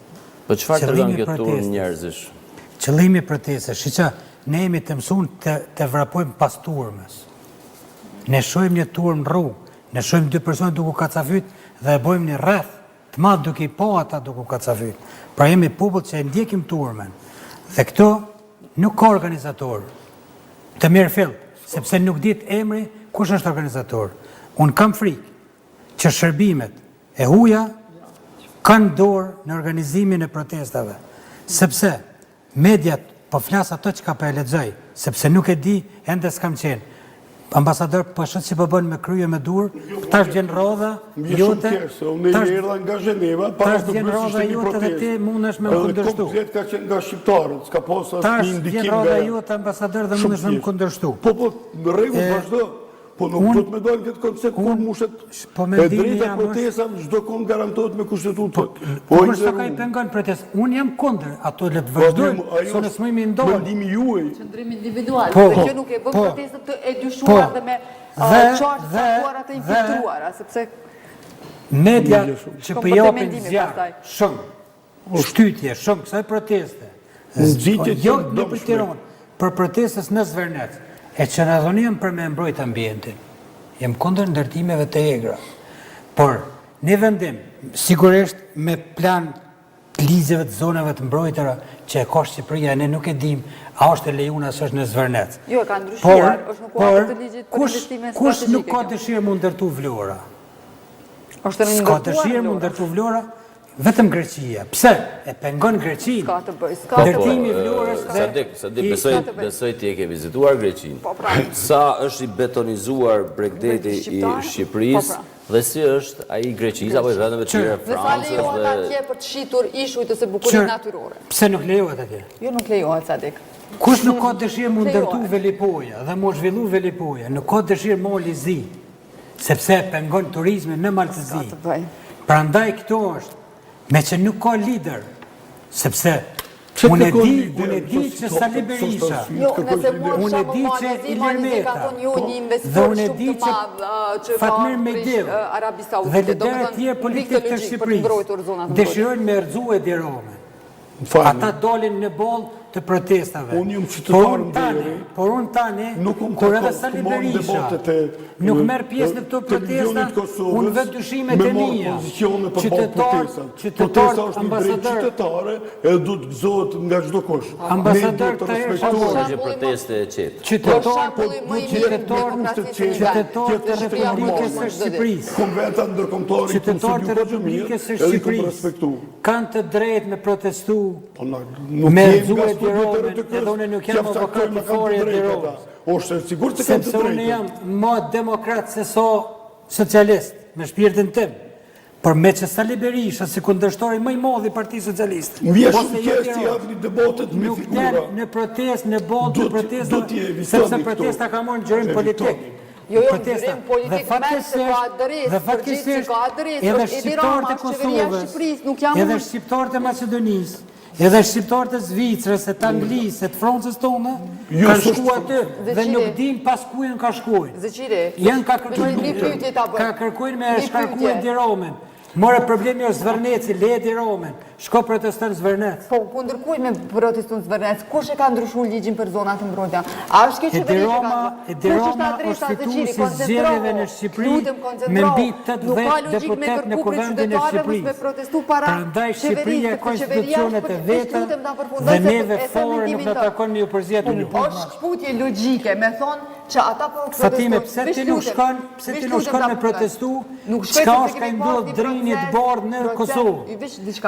A: Po çfarë tregon kjo turm njerëzish?
E: Qëllimi i protestës, shiqa, ne jemi të mësuar të vrapojmë pas turmës. Ne shohim një turm në rrugë, ne shohim dy persona duke kacafyt dhe e bëjmë një rreth të madh duke i pa ata duke kacafyt. Pra jemi popull që e ndjekim turmën. Dhe këto nuk ka organizator. Të mirë fill, sepse nuk ditë emri kush është organizator. Unë kam frikë që shërbimet e huaja kanë dorë në organizimin e protestave, sepse mediat po flas ato që ka pa e lexoj, sepse nuk e di, ende s'kam qenë. Ambasador, po shoh që po bën me krye me dur, tash vjen rrodha jote.
B: Unë erdha nga Zheneva, para të bërë sistemi protestë.
E: Dhe ti mundesh me kundërshtu.
B: Komplet ka qenë nga shqiptarët, s'ka pas asnjë
E: Tash
B: ndikim
E: vjen rrodha jote, ambasador, dhe mundesh me kundërshtu.
B: Po, në rregull vazhdo. Po nuk do të më dojnë këtë koncept kur mushet e drejta protesta çdo kohë garantohet me kushtetutë.
E: Po sa ka i pengon protest. Unë jam kundër ato le të vazhdojmë, se ne smojmë ndonjë.
B: Mendimi juaj.
F: Qëndrim individual, dhe kjo nuk e bën protestët të edyshuar dhe me qartë caktuara të infiltruara, sepse
E: media që po japin zjarr, shumë shtytje, shumë kësaj proteste. Jo në Tiranë, për protestës në Zvërnec. E që në dhoni jam për me mbrojt ambientin. Jem kundër ndërtimeve të egra. Por, një vendim, sigurisht me plan ligjeve të zonave të mbrojtëra që e ka Shqipëria, ne nuk e dim, a është e lejuna së është në Zvërnec.
F: Jo, e ka ndryshuar, është në kuadër të ligjit për investime strategjike.
E: Kush nuk ka dëshirë më ndërtu Vlora? S'ka dëshirë më ndërtu Vlora? Vetëm Greqia. Pse? E pengon Greqinë.
F: Ska të bëj,
E: Ndërtimi i Vlorës
A: Sadek, besoj ti e ke vizituar Greqinë. Sa është i betonizuar bregdeti i Shqipërisë dhe si është ai Greqisë apo vendeve të tjera Francës
F: dhe lejohet atje për të shitur ishujt ose bukurinë natyrore.
E: Pse nuk lejohet atje?
F: Jo, nuk lejohet, Sadek.
E: Kush nuk ka dëshirë më ndërtu Velipoja dhe më zhvillu Velipoja, nuk ka dëshirë më lizi, sepse pengon turizmin në Maltëzi. Prandaj këto është me që nuk ka lider, sepse unë e di që Sali Berisha, unë e di që Ilir Meta, dhe unë e di që Fatmir Mejdev, dhe liderët tjerë politikë të Shqipërisë, dëshirojnë me rëzu Edi Ramën. Ata dolin në boll të protestave. Por unë tani, kur edhe Sali Berisha nuk merë pjesë në këto protesta, unë vetë dyshimet e mija. Qytetar, ambasador,
B: qytetare e du të gëzohet nga çdo kush.
E: Ambasador të
A: që proteste e qetë.
E: Qytetar të Republikës së Shqipërisë.
B: Konventa ndërkombëtare
E: Qytetar të Republikës së Shqipërisë kanë të drejtë me protestu, me rëzu Romen, edhe unë nuk jam avokat i fori e Romen.
B: Është sigur se kanë të
E: Sepse unë
B: drejtë.
E: jam më demokrat se so socialist, me shpirtin tim. Por me që Sali Berisha, si kundërshtori më i madh i Partisë Socialiste.
B: Më vjen shumë keq të japni debatet me
E: nuk
B: figura.
E: den në protestë, në botë,
B: Do
E: protesta,
B: t'i evitoni
E: sepse
B: këto.
E: protesta ka marrë gjërim politik.
F: Jo,
E: Protesta.
F: gjërim politik
E: Dhe
F: me se ka adresë,
E: dhe
F: përgjithësi ka adresë,
E: edhe
F: është Edi
E: shqiptarët
F: Rama,
E: e
F: qeveria e
E: Kosovës,
F: Shqipërisë, nuk jam
E: edhe
F: unë.
E: shqiptarët e Maqedonisë, edhe shqiptarët e Zvicrës, e të Anglisë, e të Francës tonë,
B: Jo,
E: kanë
B: s'është-
E: shku aty dhe
F: Zeqiri.
E: nuk din pas ku janë ka shkuar.
F: Zëqire,
E: Janë ka
F: Një pyetje ta bëj.
E: ka kërkuar me
F: Një
E: shkarkuar
F: pyetje.
E: Edi Romen. More problemi është Zverneci, le Edi Romen. Shko proteston Zvernec.
F: Po, kundërkuj me protestun Zvernec, kush e ka ndryshuar ligjin për zonat e mbrojtja? A është kjo qeveri që ka...
E: Edi Roma është fituesi i zgjedhjeve në Shqipëri me mbi 80 deputet në Kuvendin e Shqipërisë. Prandaj Shqipëria ka institucionet e veta dhe neve fore nuk na takon me u përzgjedhur një
F: është shkputje logjike, me thonë që ata po
E: Fatime, pse ti nuk shkon me protestu, çka është ka ndodhur drinit bardh në Kosovë?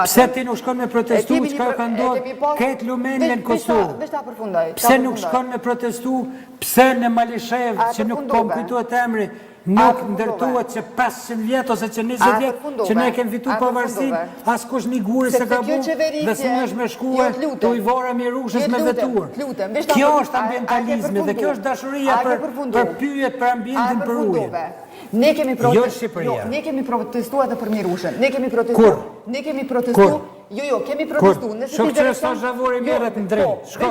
E: Pse ti nuk shkon me protestu, çka ka ndodhur këtë lumenjë në Kosovë?
F: Vesh ta përfundoj.
E: Pse nuk shkon me protestu, pse në Malishev, që nuk po më kujtohet emri, nuk ndërtuat që 500 vjet ose që 20 vjet që ne kemi fitu pavarësinë, askush një guri se ka bu dhe së më është me shkue të i vora Mirushës me vetur. Kjo është ambientalizmi dhe kjo është dashuria për pyjet për ambientin për ujën.
F: Ne kemi
E: Jo Shqipëria.
F: Ne kemi protestuar edhe për Mirushën. Ne kemi protestuar. Ne kemi protestuar. Jo, kemi protestuar. Nëse ti
E: Shokqyre sa zhavori merret në drejt. Shko.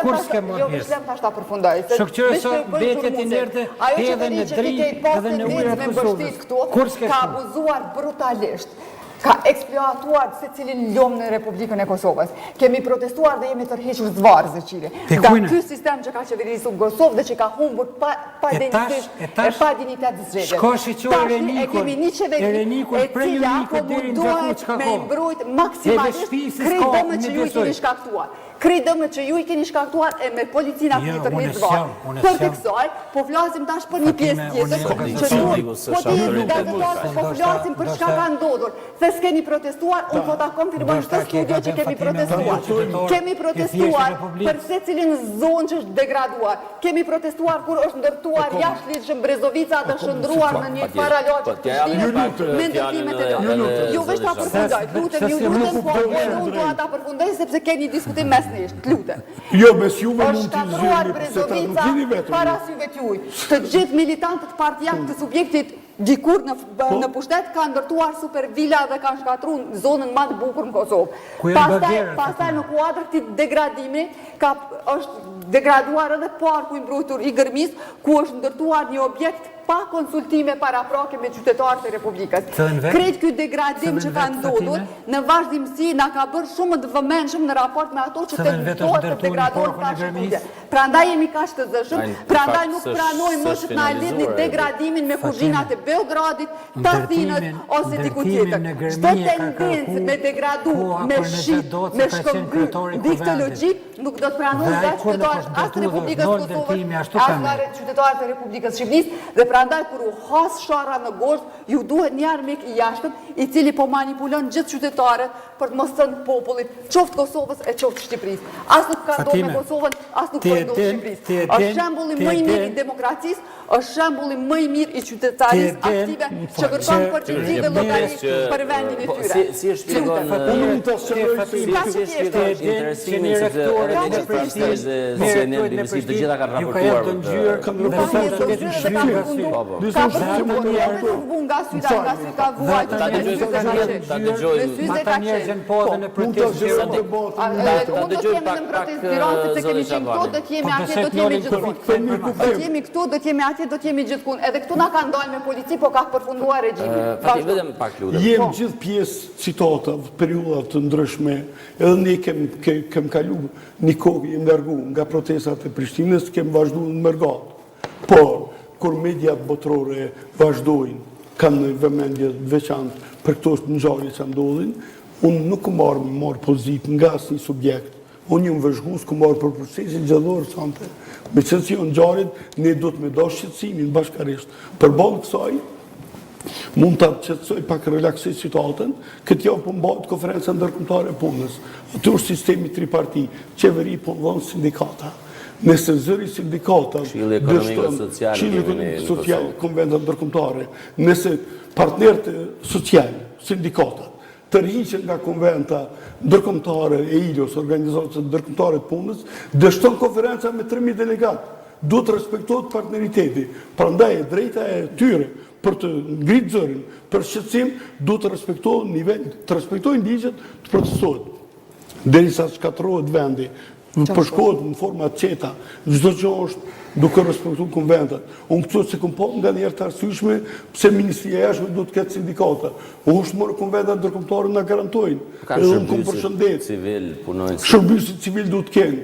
E: Kur s'ke më
F: Jo,
E: pjesë.
F: vesh lem tash ta përfundoj.
E: Shokqyre sa betjet inerte edhe në dritë edhe në ujërat e Kosovës. Kur s'ke
F: ka
E: shku?
F: abuzuar brutalisht. Ka eksploatuar se cilin lom në Republikën e Kosovës. Kemi protestuar dhe jemi tërhequr zvarë Zëqire. Nga ky sistem që ka qeverisur Kosovë dhe që ka humbur pa dignitet zgjedhjet.
E: Shko shiqo
F: Tashni e kemi një qeveri e cila po mundohet me mbrojt maksimalisht krejt dëmët që ju i keni shkaktuar. Krejt dëmët që ju i keni shkaktuar e me policinë aty tërheq zvarë. Për të kësaj, po flasim tash për një pjesë tjetër që duhet po ti gazetar po flasim për çka ka ndodhur. Se s'keni protestuar, unë po ta konfirmoj këtë studio që kemi protestuar. Kemi protestuar për secilin zonë që është degraduar. Kemi protestuar kur është ndërtuar jashtëligjshëm Brezovica të shndruar në një paralogj me ndërtimet e tyre. Ju vesh ta përfundoj, lutem, ju lutem, po unë do ta përfundoj sepse keni diskutim mes nesh, lutem.
B: Jo, mes juve mund
F: Është
B: t'i
F: shkatruar
B: zgjidhni, se ta nuk
F: Brezovica
B: gjeni vetëm.
F: para syve t'juj. Të gjithë militantët partijak të subjektit dikur në pushtet ka ndërtuar super vila dhe ka shkatruar zonën më të bukur në Kosovë. Pastaj në kuadër këtij degradimi është degraduar edhe parku i mbrojtur i Gërmis, ku është ndërtuar një objekt pa konsultime paraprake me qytetarët e Republikës. Krejt ky degradim që ka ndodhur në vazhdimsi na ka bërë shumë të vëmendshëm në raport me ato që tentohet të degradohen tash. Prandaj jemi kaq të zëshëm, prandaj nuk pranojmë më që të na lidhni degradimin me kuzhinat e Beogradit, të Athinës ose diku tjetër. Çdo tendencë me degradu, me shit, me shkëmbry, diktologjik nuk do të pranojmë vetë qytetarët as të Republikës Kosovës, as qytetarët e Republikës Shqipërisë dhe prandaj kur u has sharra në gozhd, ju duhet një armik i jashtëm i cili po manipulon gjithë qytetarët për të mos thënë popullit, qoftë Kosovës e qoftë Shqipërisë. As nuk ka ndodhur me Kosovën, as nuk po ndodh Shqipërisë. Është shembulli më i mirë i demokracisë, është shembulli më i mirë i qytetarisë aktive që kërkon përgjegjësive llogarisë për vendin e tyre.
A: Si e shpjegon interesimin sepse edhe Prishtinë dhe CNN, BBC të gjitha kanë
F: do t'jemi gjithkund. Edhe këtu na ka ndalë me polici, po ka përfunduar regjimi.
B: Jem gjithë pjesë citata, periudat të ndryshme, edhe ne kem kalu një kohë, jem largu nga protestat e Prishtinës, kem vazhdu në mërgat. Por, kur mediat botërore vazhdojnë, kanë vëmendje veçantë për këto ngjarje që ndodhin, unë nuk marrë pozitë nga asnjë subjekt. Unë jam vëzhgues ku marrë për procesin zgjedhor sante. Me qenë si ngjarjet, ne do të me dash shqetësimin bashkarisht. Përballë kësaj, mund të qetësoj pak relaksoj situatën, këtë javë përmbahet konferenca ndërkombëtare e punës. Aty është sistemi triparti, qeveri, punë, sindikata. Nëse zëri sindikata,
A: Këshilli Ekonomik
B: Social, konventat ndërkombëtare, nëse partnerët social, sindikatat, tërhiqen nga konventa ndërkombëtare e ILO-s, organizatat ndërkombëtare të punës, dështon konferenca me 3.000 delegatë. Duhet të respektohet partneriteti. Prandaj drejta e tyre për të ngritë zërin, për shqetësim, duhet të respektohet nivel, të respektojnë ligjet, të procesohet. Derisa shkatërrohet vendi, përshkohet në forma qeta, çdo gjë është duke respektuar konventat. Unë këtu se kom po nga njerë të arsyeshme pse Ministria e Jashtme duhet të ketë sindikata. Unë është morë konventat ndërkombëtare na garantojnë. Edhe unë kom përshëndet. Shërbysit civil duhet të kenë.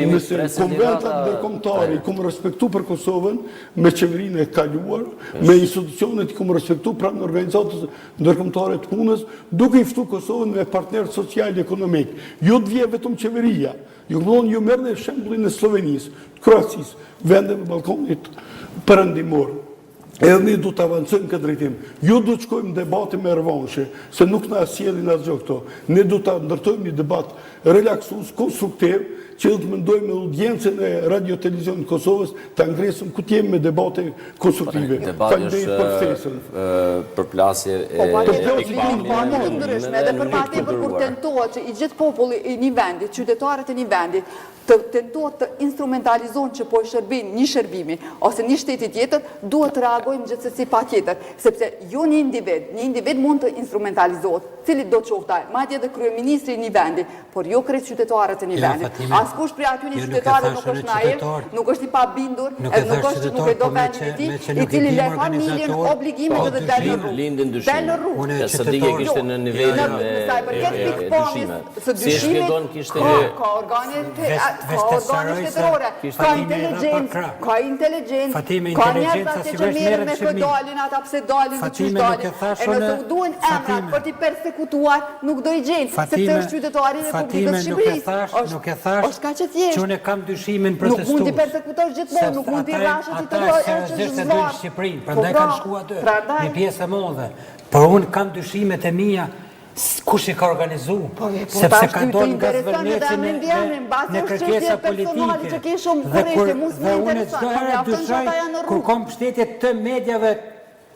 B: Nëse konventat ndërkombëtare i kom respektu për Kosovën me qeverinë e kaluar, me institucionet i kom respektu pranë organizatës ndërkombëtare të punës, duke i ftu Kosovën me partnerë social e ekonomik. Jo të vje vetëm qeveria. Ju merrni shembullin e Slovenisë, Kroacisë, vendeve balkonit perëndimor. Edhe ne du të avancojmë këtë drejtim. Jo du të shkojmë debate me revanshe, se nuk na sjellin asgjë këto. Ne du të ndërtojmë një debat relaksues, konstruktiv, që do të mendojmë me audiencën e Radio Televizionit Kosovës të ngresëm ku të jemi me debate konstruktive.
A: Debati është përplasje e
F: ndryshme edhe për ma tepër kur tentohet që i gjithë populli i një vendit, qytetarët e një vendit, të tentohet të instrumentalizohen që po i shërbin një shërbimi ose një shteti tjetër, duhet të reagojmë gjithsesi pa tjetër, sepse jo një individ mund të instrumentalizohet, cili do të qoftaj, madje edhe kryeministri i një vendi, por jo krejt qytetarët e një vendit. Askush prej aty një qytetarët nuk është naiv, nuk është i pabindur, edhe nuk është që nuk e do vendin e tij, i cili le familjen obligimet edhe del në rrugë. Del në rrugë.
A: Sadike kishte në nivelin
F: e dyshimit, ka organe shtetërore, ka inteligencë, ka njerëz që merren me këtë dalin, ata pse dalin, çish dalin. E nëse u duhen emrat për t'i persekutuar, nuk do i gjenë, sepse është qytetari i Republikës Shqipërisë.
E: Nuk e thash që unë kam dyshimin për të
F: nuk mund t'i persekutosh gjithmonë, nuk mund t'i rrashë që të
E: dojë Shqipërinë, prandaj kanë shku aty, një pjesë e madhe. Por unë kam dyshimet e mia kush i ka organizu, sepse ka ndonë nga zvërneci në kërkesa politike. Dhe unë çdo herë dyshoj kur kom mbështetje të mediave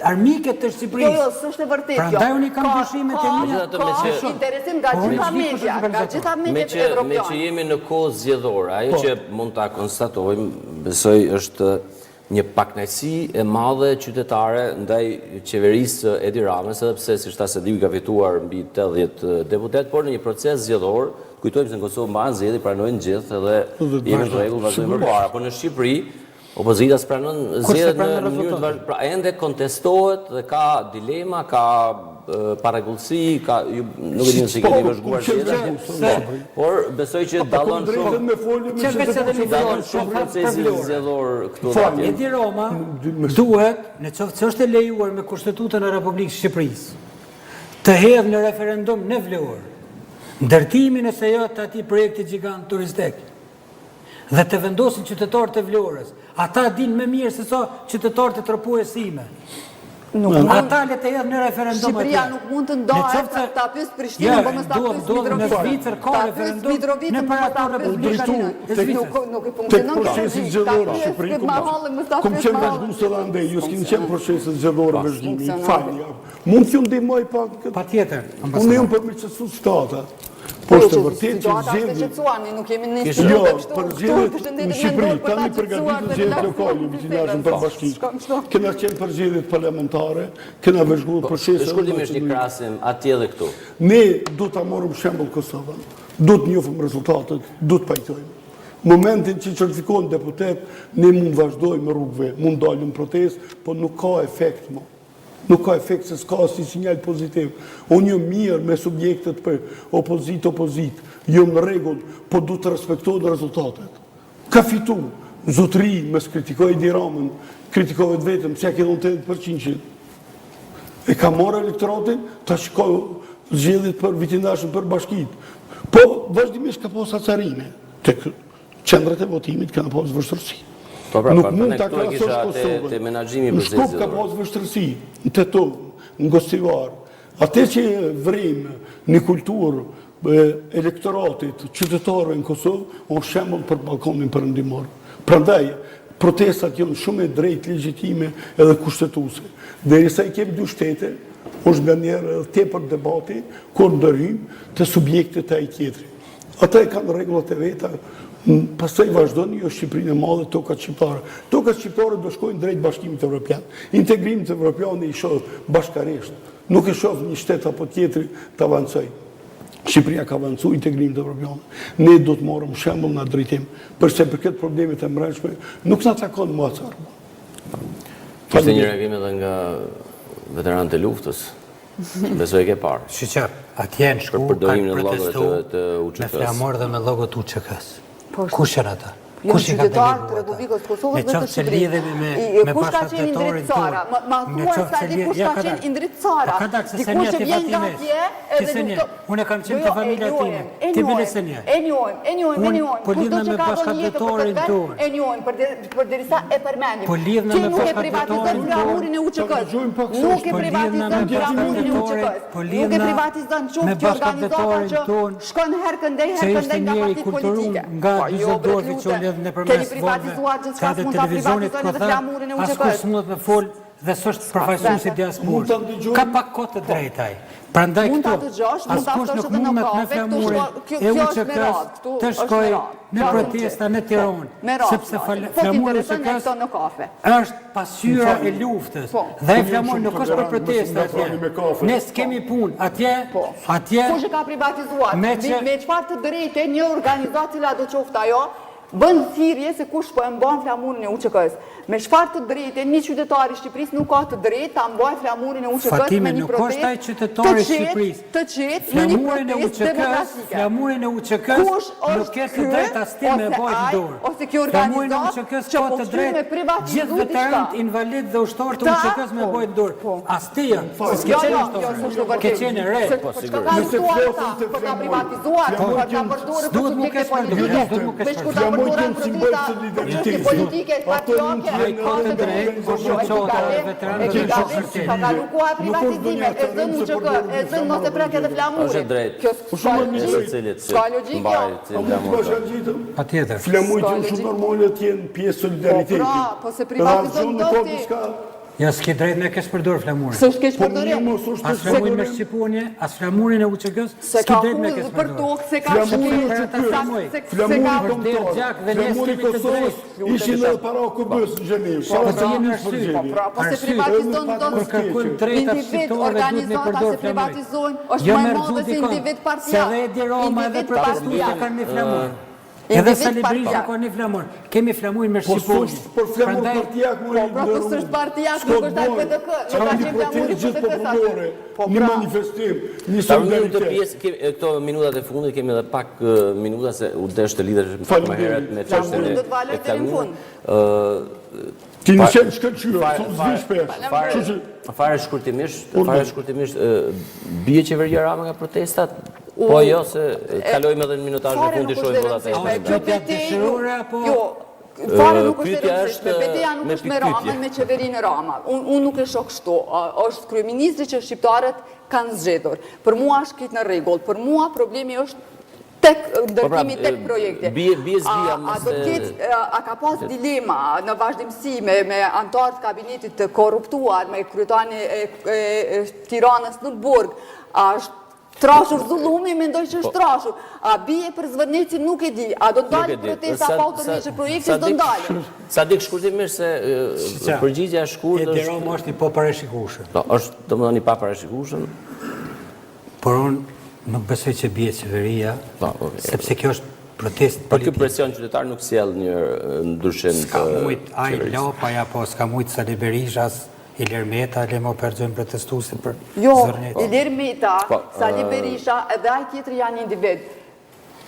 E: armike të Shqipërisë.
F: Jo, s'është e vërtetë.
E: Prandaj unë kam dyshimet e mia.
F: Ka interesim nga gjitha mediat evropiane.
A: Me që jemi në kohë zgjedhore, ajo që mund ta konstatojmë, besoj është një pakënaqësi e madhe qytetare ndaj qeverisë Edi Ramës, edhe pse si tha Sediu ka fituar mbi 80 deputet, por në një proces zgjedhor, kujtojmë se në Kosovë mbahen zgjedhje, pranojnë gjithë edhe jemi në rregull, vazhdojmë përpara, por në Shqipëri opozita pranon zgjedhjet në mënyrë të pra ende kontestohet dhe ka dilema, ka paragullësi, ka nuk e di nëse keni vëzhguar zgjedhjet, por besoj që dallon shumë procesi zgjedhor këtu dhe atje.
E: Edi Rama duhet, në qoftë që është e lejuar me Kushtetutën e Republikës Shqipërisë, të hedhë në referendum në Vlorë ndërtimin e SJ të atij projekti gjigant turistik dhe të vendosin qytetarët e Vlorës. Ata dinë më mirë se sa qytetarët e tropues sime. Ata le të hedhën në referendum.
F: Shqipëria nuk mund të ndahet ta pyes Prishtinën, po mos ta pyes Mitrovicën.
E: Në Zvicër ka referendum në parator republikanë.
F: Nuk e funksionon
B: procesi zgjedhor në Shqipëri. Kom qenë vazhdues edhe andej, ju s'keni qenë procesi zgjedhor vazhdimi. Falni. Mund t'ju ndihmoj pak.
E: Patjetër.
B: Unë jam përmirësues shtata. Po është vërtet që zgjedhjet
F: nuk jemi në
B: jo, për zgjedhjet në Shqipëri, tani përgatitur zgjedhjet lokale, vicinazhin për bashkinë. Kena qenë për zgjedhjet parlamentare, kena vëzhguar procese.
A: Shkurtimisht i krahasim atje dhe këtu.
B: Ne do ta marrim shembull Kosovën, do të njohim rezultatet, do të pajtojmë. Momentin që certifikohen deputet, ne mund vazhdojmë rrugëve, mund dalim protestë, po nuk ka efekt më. Nuk ka efekt se s'ka si sinjal pozitiv. Unë jam mirë me subjektet për opozit, jam në rregull, po du të respektohen rezultatet. Ka fitu, zotëri, mes kritikoj Edi Ramën, kritikoj vetëm, se ja ke dhënë 80%. E ka marrë elektoratin, ta shikoj zgjedhjet për vitinazhin për bashkitë. Po, vazhdimisht ka pas acarine. Tek qendrat e votimit kanë pas vështirësi. Nuk mund ta krahasosh Kosovën.
A: Te menaxhimi
B: në Shkup ka pas vështirësi, në Tetovë, ngostivar. Atë që vrim një kulturë elektoratit, qytetarëve në Kosovë, o shembull për Ballkanin Perëndimor. Prandaj, protestat janë shumë e drejtë, legjitime edhe kushtetuese. Derisa i kemi dy shtete, është nga njerë edhe tepër debati, kur ndërhym të subjektit e ai tjetri. Ata e kanë rregullat e veta, pastaj vazhdoni jo Shqipërinë e madhe, tokat shqiptare. Tokat shqiptare do shkojnë drejt Bashkimit Evropian. Integrimit Evropian i shoh bashkarisht. Nuk e shoh një shtet apo tjetri të avancojë. Shqipëria ka avancu integrimit Evropian. Ne do të marrim shembull në drejtim, përse për këtë problemet e mbrëmshme nuk na takon më atë.
A: Kishte një reagim edhe nga veteranët e luftës. Besoj e ke parë.
E: Shqyqa, atje në shku
A: përdorimin
E: kanë
A: e llogave
E: protestu
A: të UÇK-s.
E: me flamur dhe me logot UÇK-s.
F: Po,
E: Kush janë ata?
F: Jo
E: Kush i ka
F: qytetar
E: deleguar
F: të
E: ata?
F: Republikës Kosovës
E: Me
F: dhe të
E: qoftë se
F: Shqipërisë.
E: lidhemi me
F: Kush ka qenë
E: bashkëdhëtorin
F: indritësara?
E: tonë.
F: Ma
E: Me
F: thuaj
E: qoftë
F: sa
E: se
F: di kush
E: ja
F: ka
E: ka
F: qenë
E: dalë.
F: indritësara.
E: Ka dalë se
F: Dikush që
E: ti
F: vjen nga
E: Fatime.
F: atje
E: Ti
F: edhe
E: se
F: nuk
E: nje.
F: do...
E: Unë kam qenë te familja time. Ti bile se nje.
F: E njojmë.
E: Po lidhna me bashkëdhëtorin tonë.
F: E njojmë, për derisa e përmendim.
E: Po lidhna
F: Ti
E: me
F: nuk e
E: bashkëdhëtorin
F: privatizon flamurin e UÇK-s. Nuk e privatizon flamurin e UÇK-s. Nuk e privatizon qoftë që organizata që shkon herë këndej nga partitë politike.
E: nga 20 dorëve që u lidh nëpërmes
F: privatizuar gjithçka,
E: ka
F: mund ta
E: televizionit
F: privatizojnë edhe
E: këta,
F: flamurin e
E: askush
F: UÇK-s.
E: s'mund me fol dhe s'është përfaqësuesi diasporës. Ka pak kohë të drejtaj. Prandaj
F: Mund ta
E: këtu,
F: dëgjosh, mund ta
E: askush
F: ftosh
E: nuk
F: edhe në
E: mundet me
F: kafe, këtu
E: flamurin
F: kjo
E: e
F: është me
E: UÇK-s
F: radhë, këtu
E: të
F: është
E: shkoj
F: me radhë.
E: në protesta në Tiranë,
F: Me radhë.
E: sepse
F: Po
E: flamuri i
F: t'intereson e
E: UÇK-s
F: këto në kafe.
E: është pasyra e luftës.
F: Po.
E: Dhe ai flamur nuk është për protesta atje. Ne s'kemi punë atje, atje.
F: Kush e ka privatizuar?
E: Me që-
F: Me çfarë të drejtë një organizatë cila do qoftë ajo, bën thirrje se kush po e mban flamurin e UÇK-s. Me çfarë të drejtë një qytetar i Shqipërisë nuk ka të drejtë ta mbajë flamurin e UÇK-s
E: Fatime,
F: me një
E: nuk
F: protestë.
E: është ai qytetari i Shqipërisë.
F: Të qetë në një protestë demokratike.
E: Flamurin e UÇK-s
F: Kush
E: nuk
F: është
E: ke të
F: ky,
E: drejtë as ti me
F: ose
E: bajt
F: ai,
E: dorë.
F: ose kjo
E: Flamurin e
F: organizatë
E: UÇK-s
F: që
E: ka
F: po
E: të
F: shkruaj
E: drejtë
F: me privatizu
E: gjithë veteranët
F: diçka.
E: invalid dhe ushtarë të
F: Ta,
E: UÇK-s me
F: po,
E: bajt dorë.
F: po.
E: As ti janë. S'ke
F: Jo,
E: qenë
F: jo,
E: ushtar.
F: jo, s'është
E: Ke
F: vërtet.
E: qenë re.
F: Po çka ka mësuar ata? Po ka privatizuar, po ka përdorur për
E: S'duhet mu
F: subjekte
E: kesh përdorur,
F: politike.
E: s'duhet mu kesh
F: Veç kur ta
E: përdorur.
F: përdorur
B: Flamuri
F: për
B: simbol
F: dita
B: të libertetit.
F: politike, patriote,
E: Ai ka të drejtë, po shoqota e veteranëve
F: e
E: në
F: ka
E: shoqëri.
F: ka kaluar privatizime, e zën UÇK, e zën mos e prek edhe flamurin.
A: Është drejt.
F: Kjo
B: shumë
A: E secilit që
F: s'ka logjikë.
A: mbajt
B: A mund të bashkë gjithëm?
E: Patjetër.
B: Flamujt janë shumë normale të jenë pjesë solidaritetit.
F: Po pra, po se privatizon
B: Dhe
F: do
B: arzon
F: ti.
B: në diçka.
E: Ja s'ke drejtë me kesh përdorur flamurin.
F: S'është keq
B: Po
F: përdorim.
B: mirë mos është
E: As flamurin me shqipunje, as flamurin e UÇK-s,
F: Se
E: s'ke
F: ka
E: drejtë me
F: hudhë
E: kesh
F: për
E: përdorur.
F: tokë, se ka
B: Flamuri
F: shpirë,
B: UÇK-s,
F: se
B: Flamuri
F: ka
E: vërtet gjak dhe ne
B: Flamuri
E: s'kemi të
B: Kosovës
E: drejtë.
B: ishin edhe para OKB-s në Gjenev.
E: Po të jemi arsye.
F: Po se
E: Arsye.
F: privatizon do
E: Për kërkojmë drejta
F: individ,
E: shqiptarëve duhet me
F: organizata
E: përdor
F: se
E: flamurin.
F: privatizojnë, është
E: Jo
F: më
E: me
F: e
E: rëzu
F: madhe se
E: dikon.
F: individ
E: Se
F: partijak.
E: dhe Edi Roma edhe
F: Individ
E: protestuesë
F: partijak.
E: kanë një flamur.
F: Individ
E: Edhe Salibrisha
F: partijak.
E: ka një flamur. Kemi flamurin me
B: Po
E: shqipunje.
B: s'është për flamur
E: Prandaj,
B: partijak më
F: Po, pra, po s'është partijak, nuk është ai PDK, nuk ka qenë flamuri
B: gjithë
F: PDK-s aty.
B: popullore,
F: Po,
B: një
F: pra.
B: manifestim, një
A: Ta unë të
B: solidaritet.
A: pjesë, këto minutat e fundit kemi edhe pak minuta se u desh të lidhesh më
B: Faleminderit.
A: herët me
F: Flamurin
A: çështjen
F: do të valoj deri në fund.
B: Ti në qenë shkëllqyra, të zvi shpesh.
A: Fare shkurtimisht, bie qeveria Rama nga protestat? Po jo, se kalojmë edhe në minutazhin e fundit shohim votat e
F: Kjo
E: dëshirore apo
F: Jo, fare nuk është e
A: pyetja
F: rëndësishme.
A: është
F: Betejja nuk
A: me
F: është me
A: pikpyetje.
F: Ramën, me qeverinë Rama. Unë nuk e shoh kështu. Është kryeministri që shqiptarët kanë zgjedhur. Për mua është këtë në rregull. Për mua problemi është tek ndërtimi tek projekti.
A: bie zbia
F: A
A: mos
F: do të ketë, a ka pas dilema në vazhdimsi me antarë të kabinetit të korruptuar, me kryetarin e Tiranës në Burg, a është trashur zullumi, mendoj që është trashur. A bie për Zvërnecin nuk e di. A do të dalë protesta pa autoritetë projekti do ndalë.
A: Sa dik shkurtimisht se përgjigjja e shkurt
E: Edi
A: është
E: Roma është i poparashikueshëm.
A: është domethënë i paparashikueshëm.
E: Por unë nuk besoj që bie qeveria, sepse kjo është protestë
A: Për ky
E: politike.
A: presion qytetar nuk sjell një ndryshim
E: S'ka
A: të
E: mujt ai
A: qeverisë.
E: Lopaja, po s'ka mujt Sali Berishas, Ilir Meta, le më përgjojnë protestuese për
F: Jo,
E: Zërnet.
F: Ilir Meta,
A: Po,
F: Sali Berisha, edhe ai tjetër janë individ.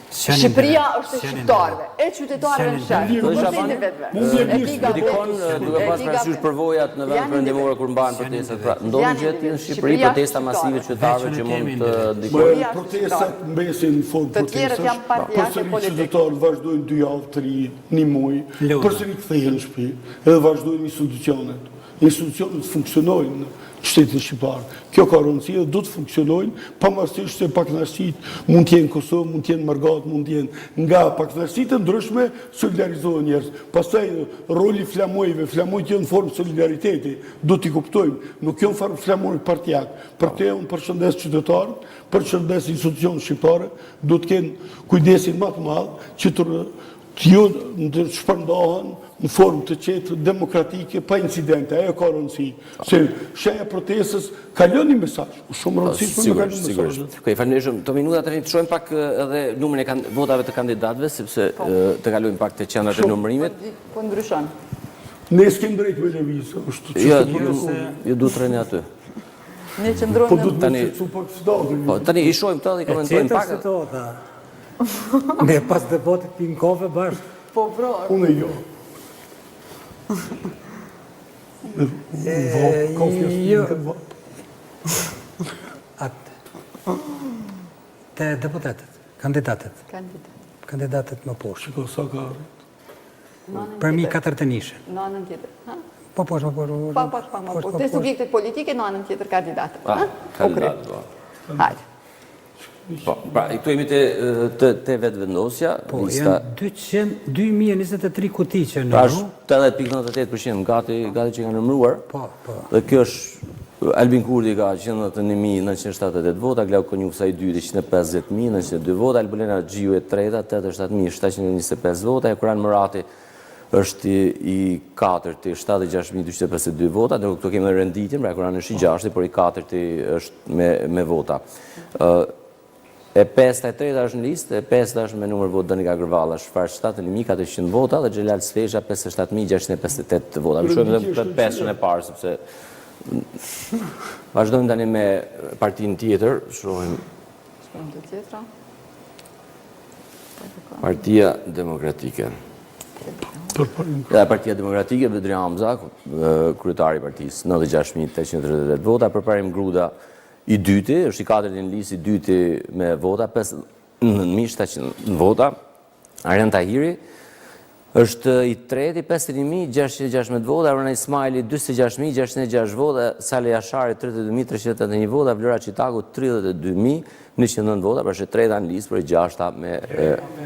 E: S'janë
F: Shqipëria
E: individ,
F: është e
E: s'janë
F: shqiptarëve, e qytetarëve në shërë,
B: individ.
F: nuk është individve.
A: Dikon duke pas parasysh përvojat në vend perëndimore kur mbahen protestat. Pra, ndodhin gjë të tilla në Shqipëri, protesta masive qytetarëve që mund të dikojnë.
B: Protestat mbesin në formë
F: Të tjerët janë partijake
B: përsëri
F: politike.
B: qytetarët vazhdojnë 2 javë, 3, 1 muaj,
E: Lodha.
B: përsëri kthehen në shtëpi, edhe vazhdojnë institucionet. Institucionet funksionojnë, shtetit shqiptar. Kjo ka rëndësi dhe do të funksionojnë, pavarësisht se pakënaqësitë mund të jenë në Kosovë, mund të jenë në Margat, mund të jenë nga pakënaqësitë të ndryshme, solidarizohen njerëz. Pastaj roli flamojve, flamojt janë në formë solidariteti, do t'i kuptojmë, nuk janë formë flamoj partijak. Për te unë përshëndes qytetarët, përshëndes institucionet shqiptare, do të kenë kujdesin më të madh që të shpërndahen në formë të qetë, demokratike, pa incidente. Ajo ka rëndësi. Se shenja protestës kalon një mesazh. Shumë rëndësishme me kalon mesazh.
A: Okej, faleminderit. Të minuta të shohim pak edhe numrin e votave të kandidatëve, sepse të kalojmë pak te qendrat e numërimit.
F: Po ndryshon.
B: Ne s'kem drejt me lëvizje.
A: Jo du të rreni aty.
F: Ne qëndrojmë
B: Po do të bëjë pak sfidë.
A: Po tani i shohim këto dhe i komentojmë pak.
E: Ne pas debatit pim kafe bashkë.
F: Po bro.
B: Unë jo.
E: Te deputetet, kandidatet. Kandidatet më poshtë.
B: Shiko sa ka arrit.
E: Për mi 4 të nishe.
F: Në anën tjetër.
E: Po poshtë, po poshtë.
F: Pa, më poshtë. Te subjektet politike në anën tjetër kandidatët.
A: Kandidat.
F: Hajde.
A: Po, pra, këtu jemi te vetë vendosja.
E: Po, janë 2023 kuti që në
A: pra është 80.98% gati që kanë nëmruar.
E: Po.
A: Dhe kjo është Albin Kurdi ka 109.978 vota, Glauk Konjufsa i dyti 150.902 vota, Albulena Gjiu e treta 87.725 vota, e Kuran Mërati është i 4-ti 76.252 vota, dhe këto kemi renditjen, pra Kuran është i 6-ti, por i 4-ti është me vota. E 5-3 është në listë, e 5 është me numër votë Dënika Gërvalla, shfarë 7.400 vota, dhe Gjelal Sfesha 57.658 vota. Më shumë dhe për 5 e parë, sepse vazhdojmë tani me partinë tjetër, shohim Partia Demokratike. Partia Demokratike, Vedri Hamza, kryetari i partisë, 96.838 vota, përparim Gruda i dyti, është i 4-ti në listë, i dyti me vota, 59.700 vota. Arjan Tahiri është i treti, 51.616 vota, Arona Ismaili 26.606 vota, Sale Jashari 32.381 vota, Vlora Qitaku 32.109 vota, për është treta në listë, për i 6-ta me...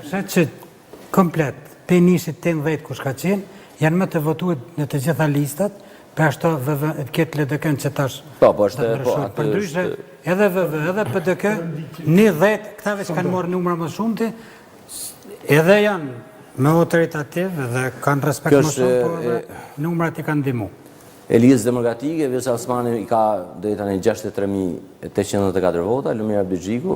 E: Shetë që komplet, pe nishit 18 kush ka qenë, janë më të votuet në të gjitha listat, për ashtu këtë LDK-në që tash
A: po është
E: për ndryshe, edhe VV, edhe PDK, 10, këtave që kanë morë numra më shumëti, edhe janë më autoritativ, edhe kanë respekt më shumë, por edhe numrat i kanë dimu.
A: Elias Demokratike, Vesa Osmani i ka drejta në 63.894 vota, Lumira Bigjiku,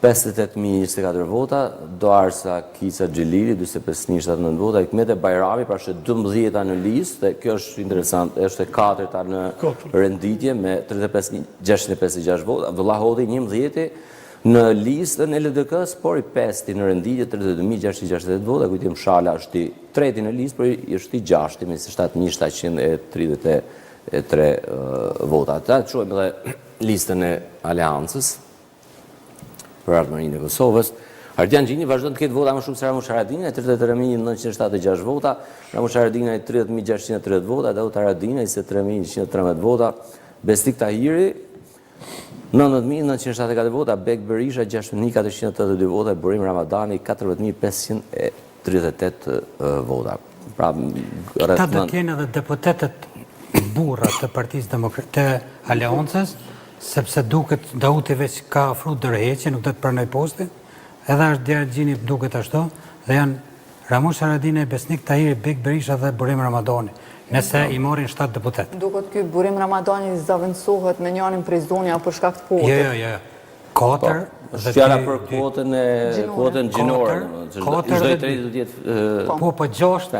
A: 58.024 vota, Doarsa Kica Gjellili, 25.079 vota, Hikmete Bajrami, pra është 12-ta në listë, dhe kjo është interesant, është 4-ta në renditje me 35.656 vota, Abdullah Hodi 11-ti në listën e LDK-s, por i 5-ti në renditje, 32.668 vota, kujtim Shala është i 3-ti në listë, por është i 6-ti me 7.733 vota. Ta të shojmë dhe listën e Aleancës për ardhmërinë e Kosovës. Ardian Gjini vazhdon të ketë vota më shumë se Ramush Haradinaj, 33.976 vota, Ramush Haradinaj 30.630 vota, Daut Haradinaj 23.113 vota, Bestik Tahiri 19.974 vota, Bek Berisha 6.482 vota, Burim Ramadani 14.538 vota.
E: Ta do t'jene dhe deputetet burra të Partisë Demokratike të Aleancës, sepse duket Dauti veç ka afru dërheqje, nuk do të pranoj postin, edhe është Djerë Gjini duket ashtu, dhe janë Ramush Haradinaj, Besnik Tahiri, Bek Berisha dhe Burim Ramadani, nëse i morin 7 deputet.
F: Duket ky Burim Ramadani zavendësohet në njënin prej zonja për shkak të kuotit.
E: Jo. 4
A: është fjala për kuotën gjinore.
E: 4 dhe... Po 6,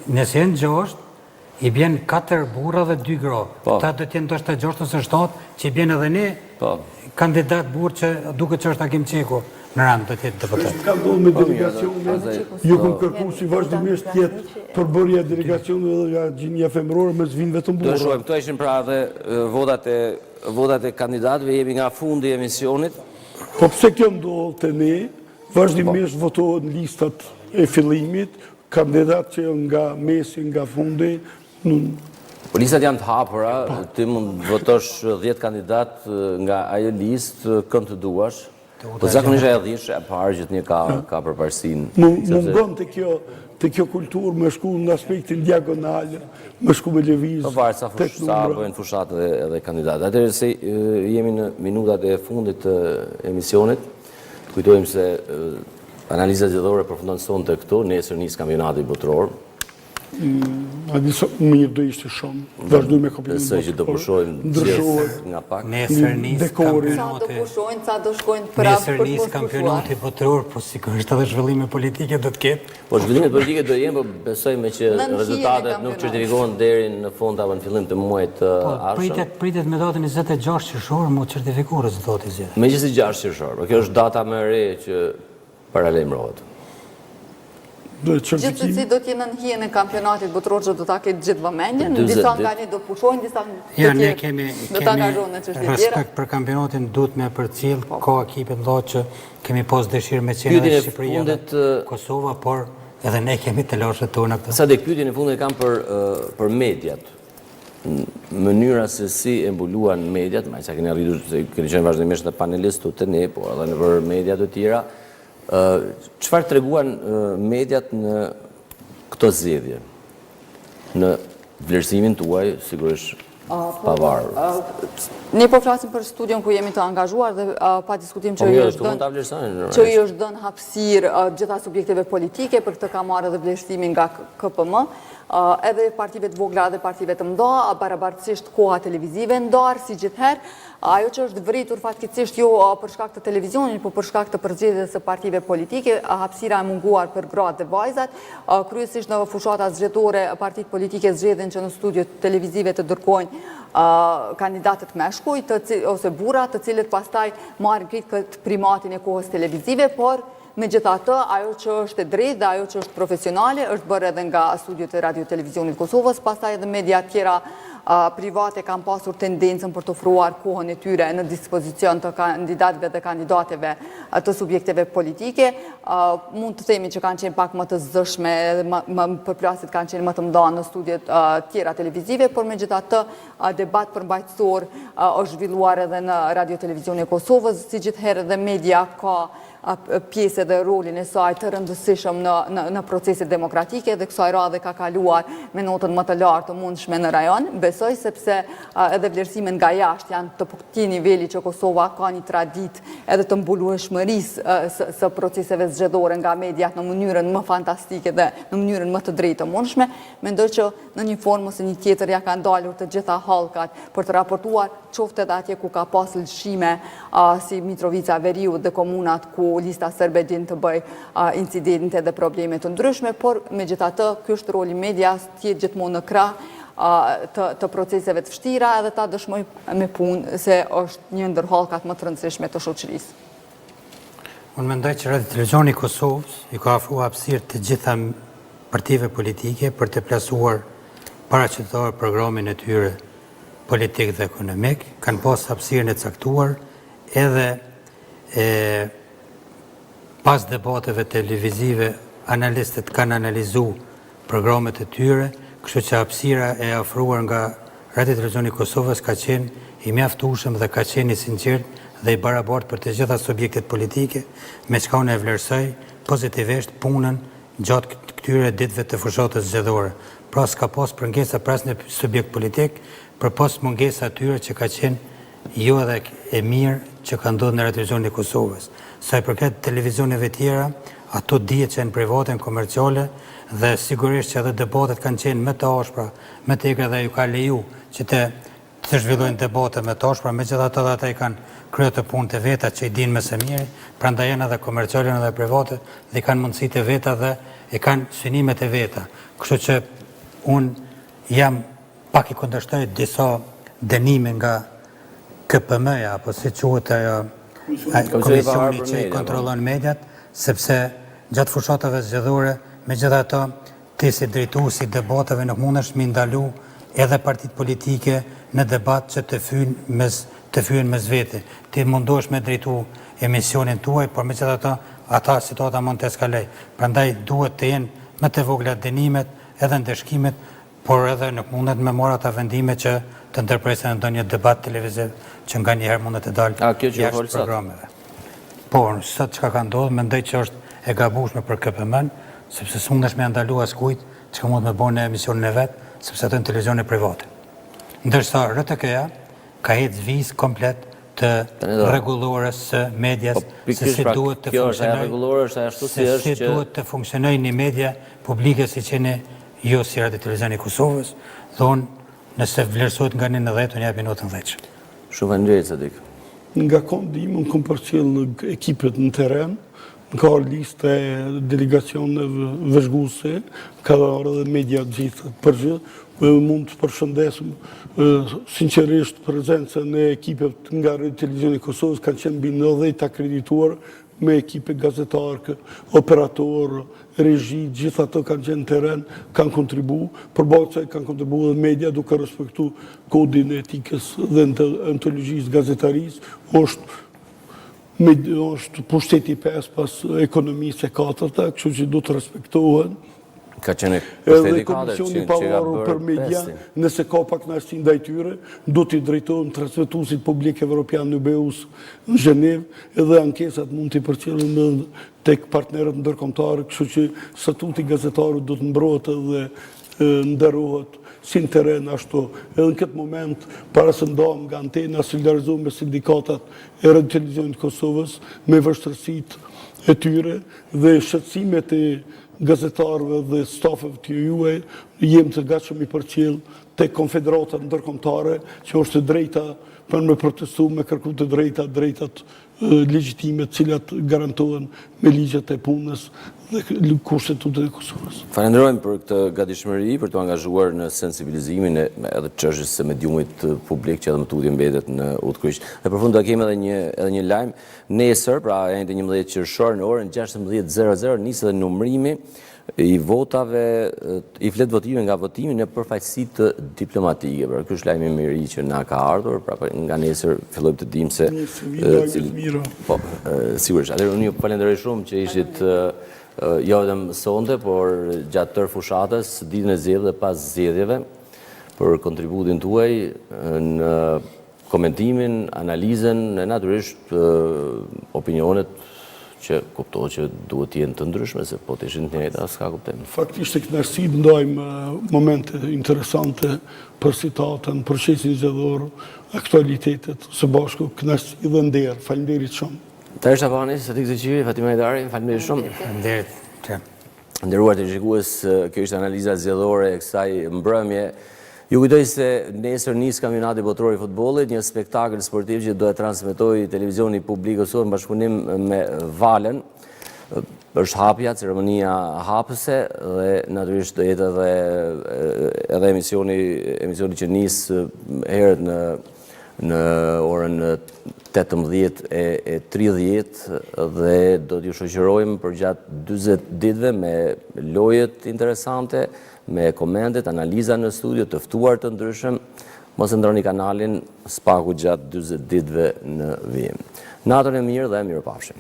E: nëse jenë 6, i bjen 4 burra dhe 2 gra. Ta do t'jenë ndoshta 6 ose 7, që i bjen edhe ne kandidat burë që duke që është Akim Qeku në rand të tjetë deputet.
B: Ka ndonë me delegacione, ju kom kërku si vazhdimisht tjetë përbërja delegacione dhe nga gjinja femërore me zvin vetëm burra.
A: Të shojmë, këto ishin pra dhe votat e kandidatëve, jemi nga fundi emisionit.
B: Po pse kjo ndohë të ne, vazhdimisht votohet në listat e fillimit, kandidat që nga mesi, nga fundi,
A: Po listat janë të hapura, ti mund votosh 10 kandidat nga ajo listë kënd të duash. Po zakonisht ajo 10 e parë gjithnjë ka përparësinë.
B: Mungon të kjo kulturë me shku në aspektin diagonal, me shku me lëviz.
A: Po varet sa bëjnë fushat edhe kandidatë. Atëherë se jemi në minutat e fundit të emisionit, të kujtojmë se analiza zgjedhore përfundon sonte këtu, nesër nis kampionati botëror.
B: Mirë do ishte shumë. Vazhdoj me kampionatin
A: botëror. Besoj që do pushojmë gjithë nga pak.
E: Nesër nis kampionati.
F: Sa do pushojnë, sa do shkojnë prapë për të
E: nis kampionati botëror, po sigurisht edhe zhvillime politike do të ketë.
A: Po zhvillimet politike do jenë, po besoj me që rezultatet nuk certifikohen deri në fund apo në fillim të muajit ardhshëm.
E: Pritet me datën 26 qershor mu certifikuar rezultati i zgjedhjes.
A: Megjithëse 6 qershor, kjo është data më e re që paralajmërohet.
F: Gjithsesi do t'jenë në hijen e kampionatit botëror që do ta ketë gjithë vëmendjen, disa nga ne do pushojnë, disa
E: ne kemi respekt për kampionatin, duhet me përcjell ka ekipe ndo që kemi pas dëshirë me qenë në Shqipëri dhe Kosova, por edhe ne kemi të lashët tona këta.
A: Sa dhe pyetjen e fundit kam për mediat. Mënyra se si e mbuluan mediat, ma që keni arritur, se keni qenë vazhdimisht në panelistu të ne, por edhe në për mediat të tjera, çfarë treguan mediat në këto zgjedhje? Në vlerësimin tuaj, sigurisht pavarur.
F: Ne po flasim për studion ku jemi të angazhuar dhe pa diskutim që i është dhënë hapësirë gjitha subjekteve politike, për këtë ka marrë edhe vlerësimin nga KPM, edhe partive të vogla dhe partive të mëdha, barabartësisht koha televizive ndarë, si gjithherë, ajo që është vritur fatkeqësisht jo për shkak të televizionit, por për shkak të përgjedhjes së partive politike, hapësira e munguar për gratë dhe vajzat, kryesisht në fushatat zgjedhore, partitë politike zgjedhin që në studiot televizive të dërgojnë kandidatët meshkuj ose burra, të cilët pastaj marrin këtë primatin e kohës televizive, por megjithatë, ajo që është e drejtë dhe ajo që është profesionale është bërë edhe nga studiot e Radio Televizionit Kosovës, pastaj edhe media tjera private kanë pasur tendencën për të ofruar kohën e tyre në dispozicion të kandidatëve dhe kandidateve të subjekteve politike. Mund të themi që kanë qenë pak më të zëshme, më përplasit kanë qenë më të mëdha në studiet tjera televizive, por megjithatë debat përmbajtësor është zhvilluar edhe në Radio Televizionin Kosovës, si gjithherë dhe media ka pjesë dhe rolin e saj të rëndësishëm në proceset demokratike dhe kësaj radhe ka kaluar me notën më të lartë të mundshme në rajon. Besoj sepse edhe vlerësimet nga jashtë janë të këtij niveli që Kosova ka një traditë edhe të mbulueshmërisë së proceseve zgjedhore nga mediat në mënyrën më fantastike dhe në mënyrën më të drejtë të mundshme. Mendoj që në një formë ose një tjetër ja kanë dalur të gjitha hallkat për të raportuar qoftë edhe atje ku ka pas lëshime si Mitrovica, Veriut dhe komunat ku lista serbe din të bëj incidente dhe probleme të ndryshme, por megjithatë ky është roli medias, të jetë gjithmonë në krah të proceseve të vështira edhe ta dëshmoj me punë se është një ndër hallkat më të rëndësishme të shoqërisë.
E: Unë mendoj që Radio Televizioni i Kosovës i ka ofruar hapësirë të gjitha partive politike për të plasuar paraqytetar programin e tyre politik dhe ekonomik, kanë pas hapësirën e caktuar edhe pas debateve televizive, analistët kanë analizu programet e tyre, kështu që hapësira e ofruar nga Radio Televizioni i Kosovës ka qenë i mjaftueshëm dhe ka qenë i sinqert dhe i barabartë për të gjitha subjektet politike, me çka unë e vlerësoj pozitivisht punën gjatë këtyre ditëve të fushatës zgjedhore. Pra s'ka pas përngesa pras në subjekt politik, për pas mungesa atyre që ka qenë jo edhe e mirë që ka ndodhur në Radio Televizionin e Kosovës. Sa i përket televizioneve tjera, ato dihet që janë private, komerciale dhe sigurisht që edhe debatet kanë qenë më të ashpra, më të egra dhe ju ka leju që të zhvillojnë debate më të ashpra, megjithatë ata i kanë kryer të punë të veta që i dinë më së miri, prandaj janë edhe komerciale edhe private dhe kanë mundësitë e veta dhe e kanë synimet e veta. Kështu që unë jam pak i kundërshtoj disa dënime nga KPM-ja, apo si quhet ajo komisioni që i kontrollon mediat, sepse gjatë fushatave zgjedhore, megjithatë ti si drejtuesi i debateve nuk mundesh me ndalu edhe partitë politike në debat që të fyen mes vete. Ti mundohesh me drejtu emisionin tuaj, por megjithatë ata situata mund të eskalojë. Prandaj duhet të jenë më të vogla dënimet edhe ndeshkimet por edhe nuk mundet me marrë ata vendime që të ndërpresen ndonjë debat televiziv që nga njëherë mundet të dalë jashtë programeve. Por, sot çka ka ndodhur, mendoj që është e gabueshme për KPM-n, sepse s'mundesh me ndalu askujt që mund me bënë në emisionin e vet, sepse ato në televizione private. Ndërsa RTK-ja ka hedhë vizë komplet të rregullores së medias, se si duhet të funksionojë një media publike si që ne jo si Radio Televizioni i Kosovës, thonë nëse vlerësohet nga 90, unë japin notën 10.
A: Shumë faleminderit Sadik.
B: Nga kondimën kom përcjell ekipet në teren, ka listë e delegacioneve vëzhguese, ka edhe media gjithë përgjithë, mund të përshëndesim sinqerisht prezencën e ekipet nga Radio Televizioni i Kosovës, kanë qenë mbi 90 akredituar me ekipe gazetarë, operator, regji, gjithë ato kanë qenë në teren, kanë kontribu, përballë se kanë kontribu dhe media duke respektu kodin e etikës dhe ontologjisë gazetarisë, është pushteti 5 pas ekonomisë e 4, kështu që du të respektohen.
A: Ka qenë pushteti 4
B: Komisioni
A: që ka
B: pavarur për
A: bërë
B: media,
A: 5.
B: nëse ka pak kënaqësi ndaj tyre, do t'i drejtohen transmetuesit publik evropian në BEUS në Zhenevë, edhe ankesat mund t'i përcjellen tek partnerët ndërkombëtar, kështu që statuti gazetarit do të mbrohet edhe nderohet si në teren ashtu. Edhe në këtë moment, para se ndam nga antena, solidarizohem me sindikatat e Radio Televizionit të Kosovës, me vështirësitë e tyre dhe shqetësimet e gazetarëve dhe stafeve të juaj, jem të gatshëm i përcjell tek konfederatat ndërkombëtare, që është e drejta për me protestu, me kërku të drejtat legjitime, të cilat garantohen me ligjet e punës dhe kushtetutën e Kosovës.
A: Falenderojmë për këtë gatishmëri, për të angazhuar në sensibilizimin edhe çështjes së mediumit publik që edhe më tutje mbetet në Utkryiq. Dhe për fund do kemi edhe një lajm. Nesër, pra enjte 11 qershor në orën 16:00 nis edhe numrimi i votave, i flet votime nga votimi në përfaqësi të diplomatike. Pra ky është lajmi i mirë që na ka ardhur, pra nga nesër fillojmë të dimë se po, sigurisht. Atëherë unë ju falenderoj shumë që ishit jo vetëm sonte, por gjatë tërë fushatës, ditën e zgjedhjeve dhe pas zgjedhjeve, për kontributin tuaj në komentimin, analizën e natyrisht opinionet që kuptohet që duhet të jenë të ndryshme, se po të ishin të njëjta, s'ka kuptim.
B: Faktisht e kënaqësi ndajmë momente interesante për citatën, procesin zgjedhor, aktualitetet së bashku, kënaqësi dhe nder. Faleminderit shumë.
A: Tash Shabani, Sadik Zeqiri, Fatima Hajdari, faleminderit shumë.
E: Faleminderit.
A: Nderuar të shikues, kjo ishte analiza zgjedhore e kësaj mbrëmje. Ju kujtoj se nesër nis kampionati botror i futbollit, një spektakël sportiv që do e transmetoj televizioni publik Kosovës në bashkëpunim me Valen. Është hapja, ceremonia hapëse dhe natyrisht do jetë edhe emisioni që nis herët në orën 18:30 dhe do t'ju shoqërojmë për gjatë 40 ditëve me lojët interesante, me komentet, analiza në studio, të ftuar të ndryshëm. Mos e ndroni kanalin, spaku gjatë 40 ditëve në vijim. Natën e mirë dhe mirëpafshim.